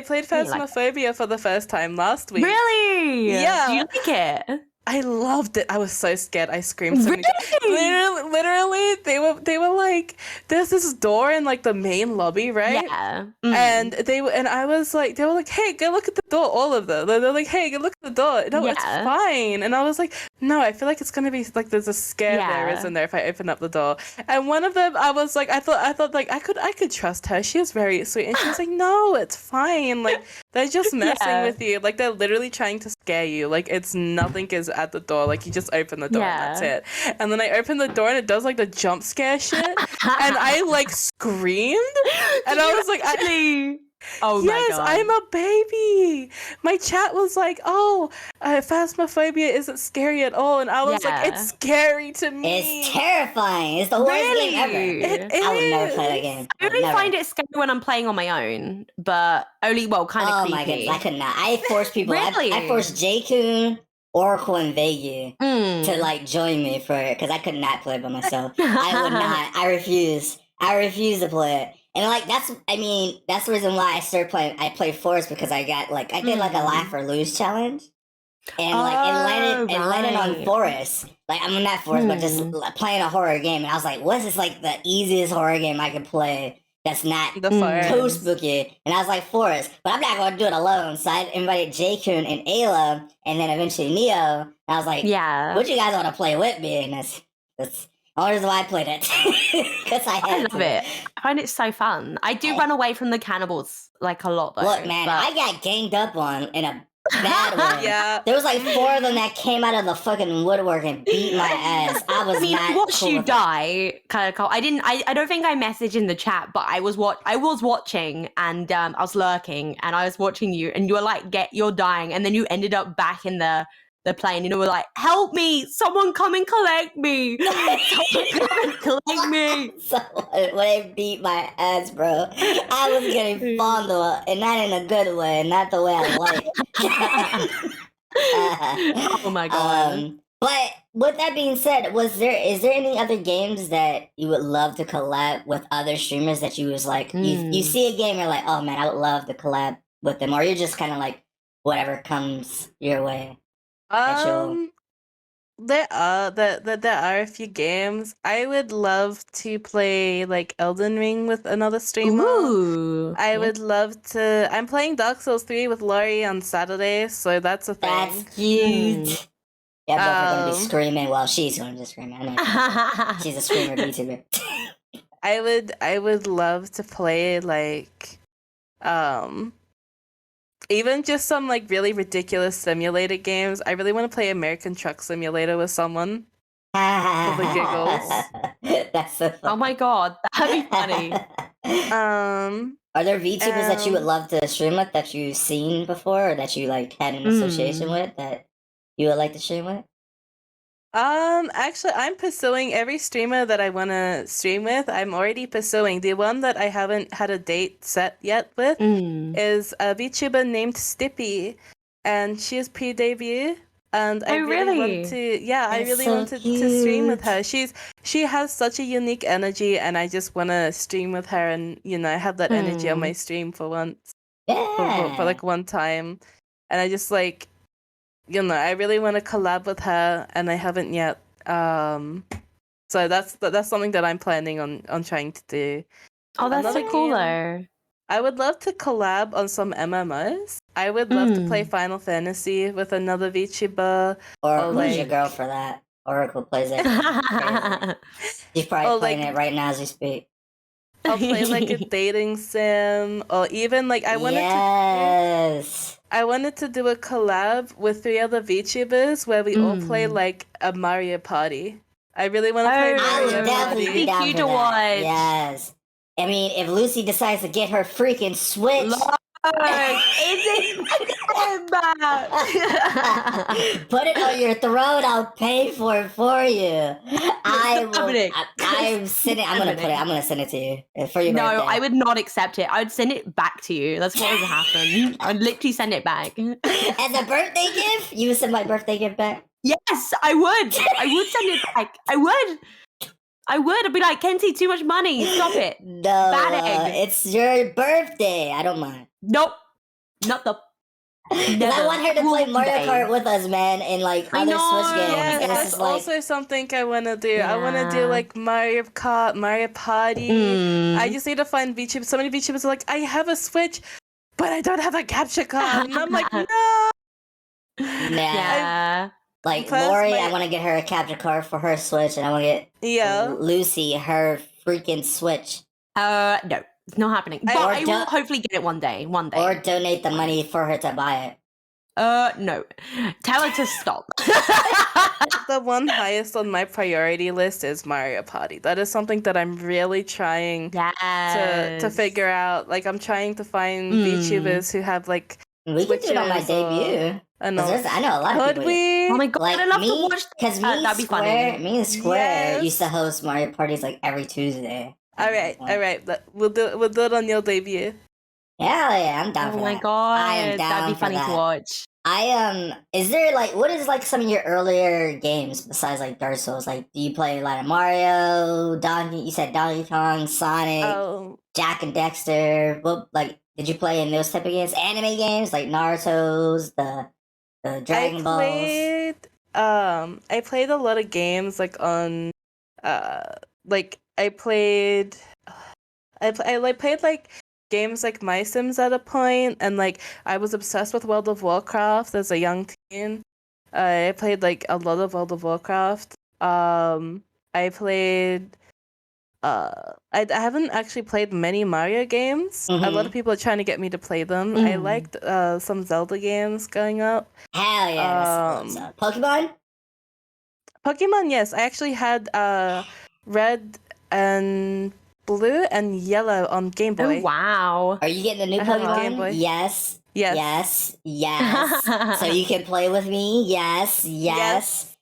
played Phasmophobia for the first time last week. Really? Yeah. Do you like it? I loved it. I was so scared. I screamed so many times. Literally, they were like, there's this door in like the main lobby, right? Yeah. And I was like, they were like, hey, go look at the door. All of them. They're like, hey, go look at the door. No, it's fine. And I was like, no, I feel like it's gonna be like there's a scare there, isn't there, if I open up the door? And one of them, I was like, I thought like I could trust her. She was very sweet, and she was like, no, it's fine. Like they're just messing with you. Like they're literally trying to scare you. Like it's nothing is at the door. Like you just open the door and that's it. And then I open the door and it does like the jump scare shit, and I like screamed, and I was like, oh my god, I'm a baby. My chat was like, oh, Phasmophobia isn't scary at all, and I was like, it's scary to me. It's terrifying. It's the worst game ever. I would never play that game. I only find it scary when I'm playing on my own, but kind of creepy. Oh my goodness, I could not. I forced people. I forced J-Kun, Oracle, and Vegu to like join me for it because I could not play by myself. I would not. I refuse. I refuse to play it. And like that's the reason why I started playing. I played Forest because I got like I did like a laugh or lose challenge, and like it landed on Forest. Like I'm not Forest, but just playing a horror game. And I was like, what's this like the easiest horror game I could play? That's not too spooky. And I was like, Forest. But I'm not going to do it alone. So I invited J-Kun and Ayla, and then eventually Neo. And I was like, would you guys want to play with me? And that's the only reason why I played it. Because I love it. I find it so fun. I do run away from the cannibals like a lot though. Look, man, I got ganged up on in a bad way. There was like 4 of them that came out of the fucking woodwork and beat my ass. I watched you die, kind of cool. I don't think I messaged in the chat, but I was watching and I was lurking and I was watching you and you were like, you're dying, and then you ended up back in the plane and you were like, help me, someone come and collect me. Someone come and collect me. When they beat my ass, bro, I was getting fondled, and not in a good way, not the way I like. Oh my god. But with that being said, is there any other games that you would love to collab with other streamers that you was like, you see a game, you're like, oh man, I would love to collab with them, or you're just kind of like, whatever comes your way? There are a few games. I would love to play like Elden Ring with another streamer. Ooh. I would love to. I'm playing Dark Souls 3 with Laurie on Saturday, so that's a thing. That's cute. Yeah, both are gonna be screaming. Well, she's going to scream. I know she's a screamer VTuber. I would love to play like even just some like really ridiculous simulated games. I really want to play American Truck Simulator with someone. For the giggles. That's so funny. Oh my god, that'd be funny. Are there VTubers that you would love to stream with that you've seen before, or that you like had an association with that you would like to stream with? Actually, I'm pursuing every streamer that I want to stream with. I'm already pursuing. The one that I haven't had a date set yet with is a VTuber named Stippy, and she's pre-debut. And I really want to, I really wanted to stream with her. She has such a unique energy, and I just want to stream with her and, have that energy on my stream for once. Yeah. For like one time. And I just like, I really want to collab with her, and I haven't yet. So that's something that I'm planning on trying to do. Oh, that's so cool though. I would love to collab on some MMOs. I would love to play Final Fantasy with another VTuber. Or who's your girl for that? Oracle plays it. She's probably playing it right now as we speak. I'll play like a dating sim, or even like I wanted to do a collab with 3 other VTubers where we all play like a Mario Party. I really want to play Mario Party. Be down for that. Yes. I mean, if Lucy decides to get her freaking Switch. Put it on your throat. I'll pay for it for you. I'm gonna send it to you for your birthday. No, I would not accept it. I would send it back to you. That's what would happen. I'd literally send it back. As a birthday gift? You would send my birthday gift back? Yes, I would. I would send it back. I would. I'd be like, Kenzie, too much money. Stop it. No, it's your birthday. I don't mind. Nope. Not the... Because I want her to play Mario Kart with us, man, in like other Switch games. Yeah, that's also something I want to do. Yeah. I want to do like Mario Kart, Mario Party. I just need to find VTubers. So many VTubers are like, I have a Switch, but I don't have a capture card. And I'm like, no. Yeah. Like Lori, I want to get her a capture card for her Switch, and I want to get Lucy her freaking Switch. No, it's not happening. But I will hopefully get it one day. Or donate the money for her to buy it. No. Tell her to stop. The one highest on my priority list is Mario Party. That is something that I'm really trying to figure out. Like, I'm trying to find VTubers who have like. We could do it on my debut. I know a lot of people. Oh my god, like, I'd love to watch that. Because me and Square used to host Mario parties like every Tuesday. All right. We'll do it on your debut. Yeah, I'm down for that. Oh my god, I am down that'd be funny to watch. Is there like, what is like some of your earlier games besides like Dark Souls? Like, do you play like Mario, you said Donkey Kong, Sonic, Jack and Dexter? What, like, did you play in those type of games? Anime games like Naruto's, the Dragon Balls? I played a lot of games like on, like I played like games like My Sims at a point, and like I was obsessed with World of Warcraft as a young teen. I played like a lot of World of Warcraft. I played. I haven't actually played many Mario games. A lot of people are trying to get me to play them. I liked some Zelda games growing up. Hell yeah! That's Pokemon? Pokemon, yes. I actually had Red and Blue and Yellow on Game Boy. Oh, wow. Are you getting the new Pokemon? Game Boy. Yes. So you can play with me? Yes. Yes.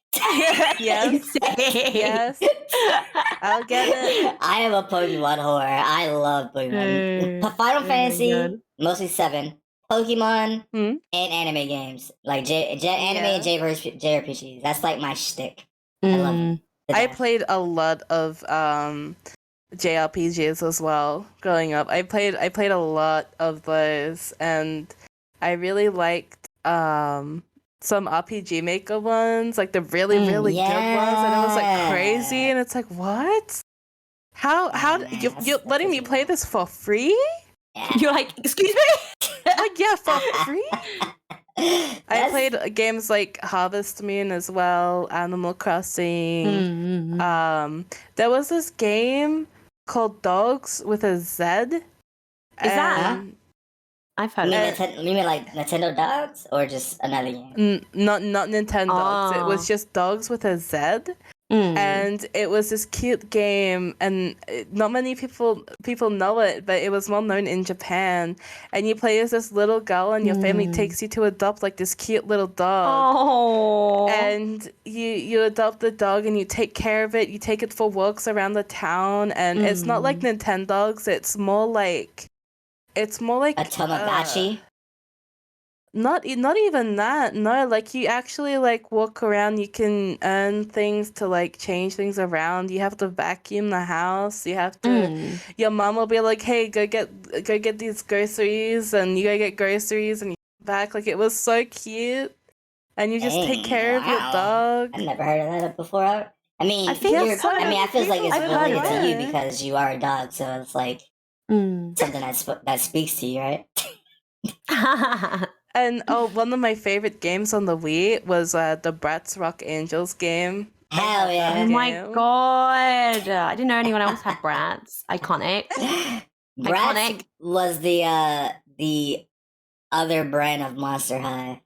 I'll get it. I am a Pokemon whore. I love Pokemon. Final Fantasy, mostly 7. Pokemon and anime games. Like anime and JRPGs. That's like my shtick. I love them. I played a lot of JRPGs as well growing up. I played a lot of those, and I really liked some RPG Maker ones, like the really good ones, and it was like crazy, and it's like, what? How you're letting me play this for free? You're like, excuse me? Like, yeah, for free? I played games like Harvest Moon as well, Animal Crossing. There was this game called Dogs with a Z. Is that? I've heard of it. You mean like Nintendo Dogs or just another game? Not Nintendo Dogs. It was just Dogs with a Z. And it was this cute game, and not many people know it, but it was well known in Japan. And you play as this little girl, and your family takes you to adopt like this cute little dog. And you adopt the dog, and you take care of it. You take it for walks around the town, and it's not like Nintendogs. It's more like a Tamagotchi. Not even that. No, like you actually like walk around. You can earn things to like change things around. You have to vacuum the house. You have to. Your mom will be like, "Hey, go get these groceries," and you go get groceries, and you come back. Like, it was so cute, and you just take care of your dog. I've never heard of that before. I mean, I feel like it's related to you because you are a dog, so it's like Something that speaks to you, right? And one of my favorite games on the Wii was the Bratz Rock Angels game. Hell yeah! Oh my god! I didn't know anyone else had Bratz. Iconic. Bratz was the other brand of Monster High.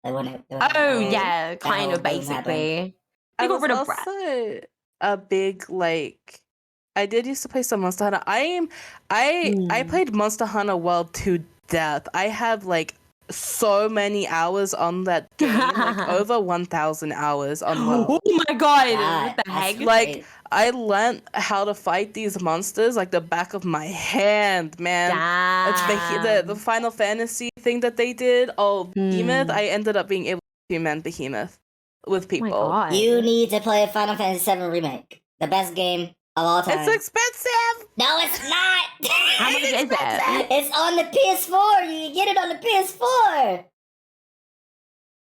Yeah, kind of basically. They got rid of Bratz. Also a big I did used to play some Monster Hunter. I played Monster Hunter World to death. I have so many hours on that game, over 1,000 hours on World. Oh my god! What the heck? I learned how to fight these monsters the back of my hand, man. It's the Final Fantasy thing that they did. Behemoth. I ended up being able to human Behemoth with people. Oh my god. You need to play Final Fantasy VII Remake, the best game of all time. It's expensive. No, it's not. How much is it? It's on the PS4. You can get it on the PS4.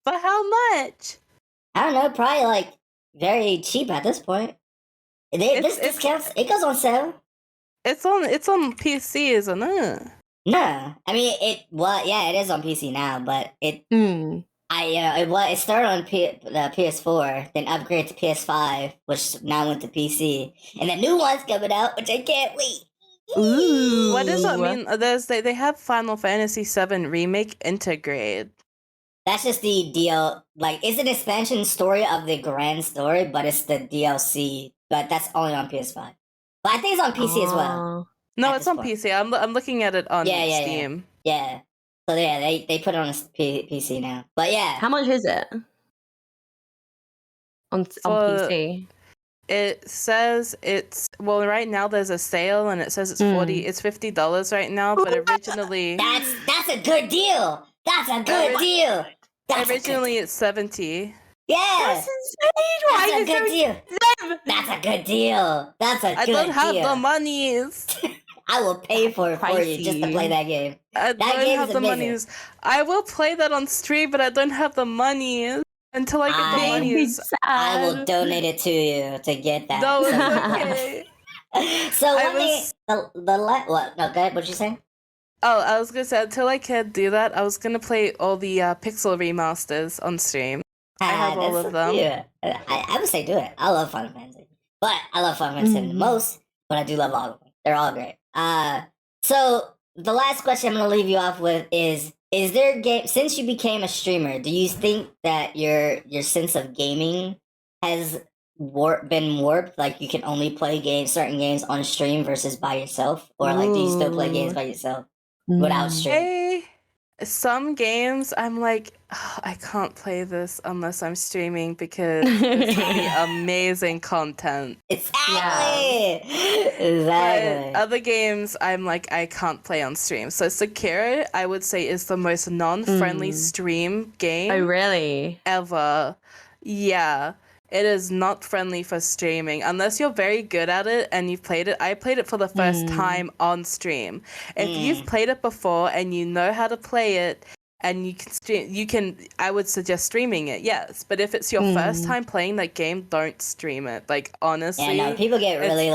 For how much? I don't know. Probably very cheap at this point. This discounts. It goes on sale. It's on PC, isn't it? No, I mean it. Well, yeah, it is on PC now, but it. It started on the PS4, then upgraded to PS5, which now went to PC, and the new one's coming out, which I can't wait. Ooh. What does that mean? They have Final Fantasy VII Remake Integrate. That's just the deal. It's an expansion story of the grand story, but it's the DLC. But that's only on PS5. But I think it's on PC as well. No, it's on PC. I'm looking at it on Steam. Yeah. So yeah, they put it on PC now. But yeah. How much is it? On PC? It says right now there's a sale and it says it's $50 right now, but originally That's a good deal. That's a good deal. Originally it's $70. Yeah. That's insane. That's a good deal. That's a good deal. That's a good deal. I don't have the monies. I will pay for it for you just to play that game. I don't have the monies. I will play that on stream, but I don't have the monies until I get the monies. I will donate it to you to get that. No, it's okay. So what? No, go ahead. What'd you say? Oh, I was gonna say until I can do that, I was gonna play all the Pixel remasters on stream. I have all of them. Yeah, I would say do it. I love Final Fantasy, but I love Final Fantasy the most. But I do love all of them. They're all great. So the last question I'm gonna leave you off with is there a game, since you became a streamer, do you think that your sense of gaming has been warped? You can only play certain games on stream versus by yourself, or do you still play games by yourself without streaming? Some games I'm I can't play this unless I'm streaming because it's the amazing content. Exactly. But other games I'm I can't play on stream. So Sekiro, I would say, is the most non-friendly stream game. Oh, really? Ever. Yeah. It is not friendly for streaming unless you're very good at it and you've played it. I played it for the first time on stream. If you've played it before and you know how to play it and you can stream, I would suggest streaming it, yes. But if it's your first time playing that game, don't stream it. Honestly. Yeah, no, people get really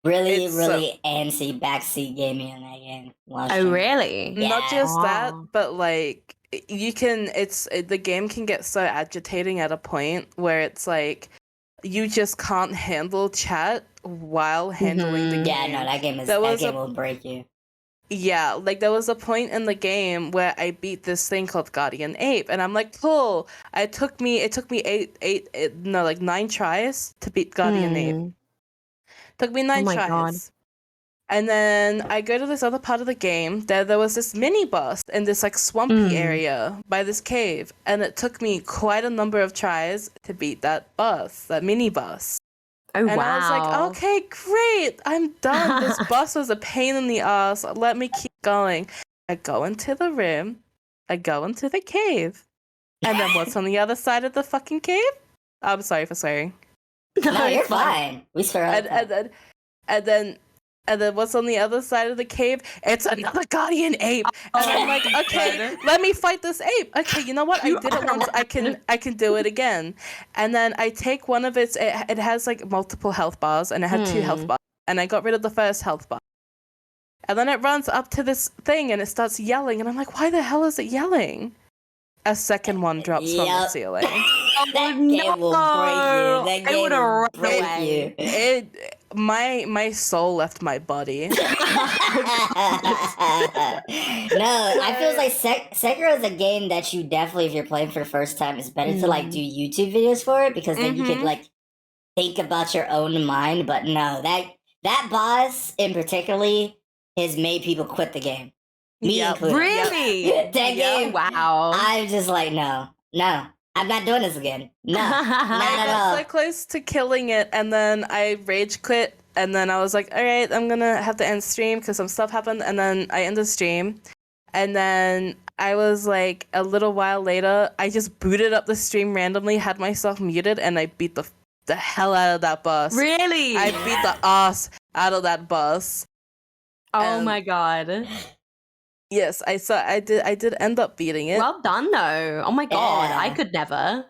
really antsy backseat gaming in that game. Oh, really? Yeah. Not just that, but the game can get so agitating at a point where it's you just can't handle chat while handling the game. Yeah, no, that game will break you. Yeah, there was a point in the game where I beat this thing called Guardian Ape, and I'm cool. It took me 9 tries to beat Guardian Ape. Took me 9 tries. God. And then I go to this other part of the game. There was this mini boss in this swampy area by this cave, and it took me quite a number of tries to beat that mini boss. Oh, and I was okay, great, I'm done. This boss was a pain in the ass. Let me keep going. I go into the room. I go into the cave. And then what's on the other side of the fucking cave? I'm sorry for swearing. No, you're fine. We swear all the time. And then what's on the other side of the cave? It's another Guardian Ape. And I'm okay, let me fight this ape. Okay, you know what? I did it once. I can do it again. And then I take one of it has multiple health bars, and it had 2 health bars. And I got rid of the first health bar. And then it runs up to this thing and it starts yelling. And I'm like, why the hell is it yelling? A second one drops from the ceiling. That game will break you. That game will break you. My soul left my body. No, I feel like Sekiro is a game that you definitely, if you're playing for the first time, it's better to like do YouTube videos for it, because then you could like think about your own mind. But no, that boss in particularly has made people quit the game. Me included. Really? That game. Wow. I'm just like, no, I'm not doing this again. No, not at all. I got so close to killing it, and then I rage quit, and then I was like, all right, I'm gonna have to end stream because some stuff happened, and then I ended stream, and then I was like, a little while later, I just booted up the stream randomly, had myself muted, and I beat the hell out of that boss. Really? I beat the ass out of that boss. Oh my god. Yes, I did end up beating it. Well done, though. Oh my god, I could never.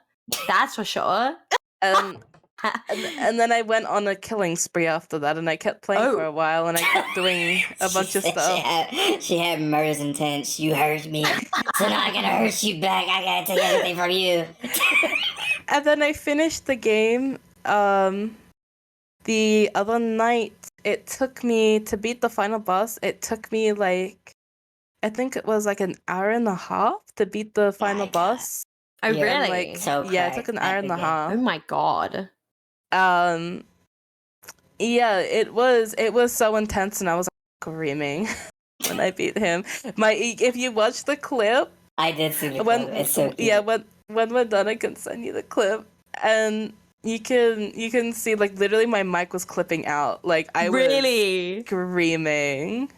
That's for sure. And then I went on a killing spree after that, and I kept playing for a while, and I kept doing a bunch of stuff. She had murder's intent. You hurt me, so now I gotta hurt you back. I gotta take everything from you. And then I finished the game. The other night, it took me to beat the final boss. It took me like, I think it was like an hour and a half to beat the final boss. Oh, really? Like, so yeah, it took an hour and a half. Oh my god. Yeah, it was so intense, and I was screaming when I beat him. If you watch the clip, I did see the clip. It's so cute. Yeah, when we're done, I can send you the clip, and you can see like literally my mic was clipping out. Like I was screaming.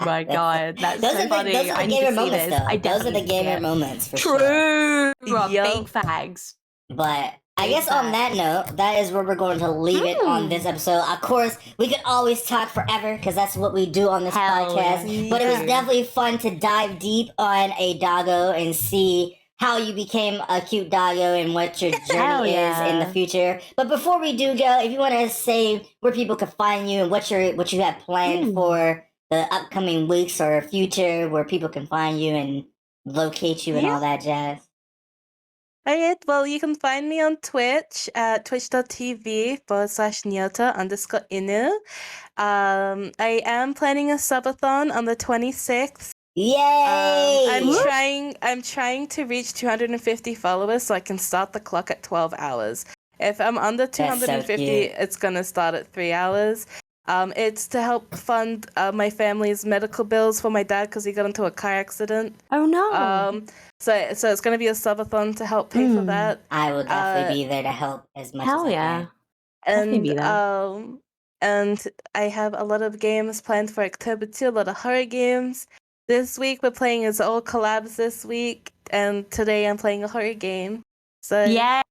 My god, that's so funny. Those are the gamer moments, though. Those are the gamer moments, for sure. True. Big fags. But I guess on that note, that is where we're going to leave it on this episode. Of course, we could always talk forever, because that's what we do on this podcast. Yeah. But it was definitely fun to dive deep on a doggo and see how you became a cute doggo and what your journey is in the future. But before we do go, if you want to say where people can find you and what you have planned for the upcoming weeks or future, where people can find you and locate you and all that jazz. Alright, well, you can find me on Twitch at twitch.tv/Nyota_Inu. I am planning a subathon on the 26th. Yay! I'm trying to reach 250 followers so I can start the clock at 12 hours. If I'm under 250, it's gonna start at 3 hours. It's to help fund my family's medical bills for my dad because he got into a car accident. Oh no! So it's gonna be a subathon to help pay for that. I will definitely be there to help as much as I can. And I have a lot of games planned for October too. A lot of horror games. This week we're playing as all collabs this week, and today I'm playing a horror game. So yeah,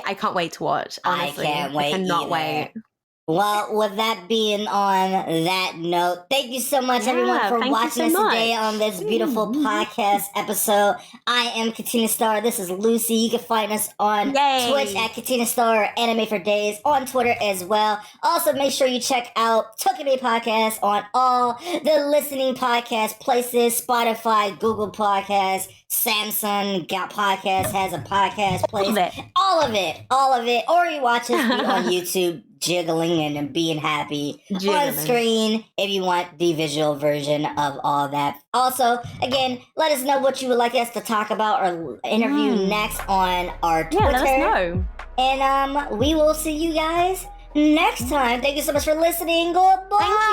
I can't wait to watch. Honestly, I can't wait. I cannot wait. Well, with that being on that note, thank you so much, everyone, for watching us today on this beautiful podcast episode. I am Kentina Star. This is Lucy. You can find us on Twitch at Kentina Star, Anime for Days, on Twitter as well. Also, make sure you check out Tokumei Podcast on all the listening podcast places, Spotify, Google Podcasts, Samsung Podcast has a podcast place. All of it. Or you watch us on YouTube, jiggling and being happy on screen if you want the visual version of all that. Also, again, let us know what you would like us to talk about or interview next on our Twitter. Let us know. And we will see you guys next time. Thank you so much for listening. Goodbye. Thank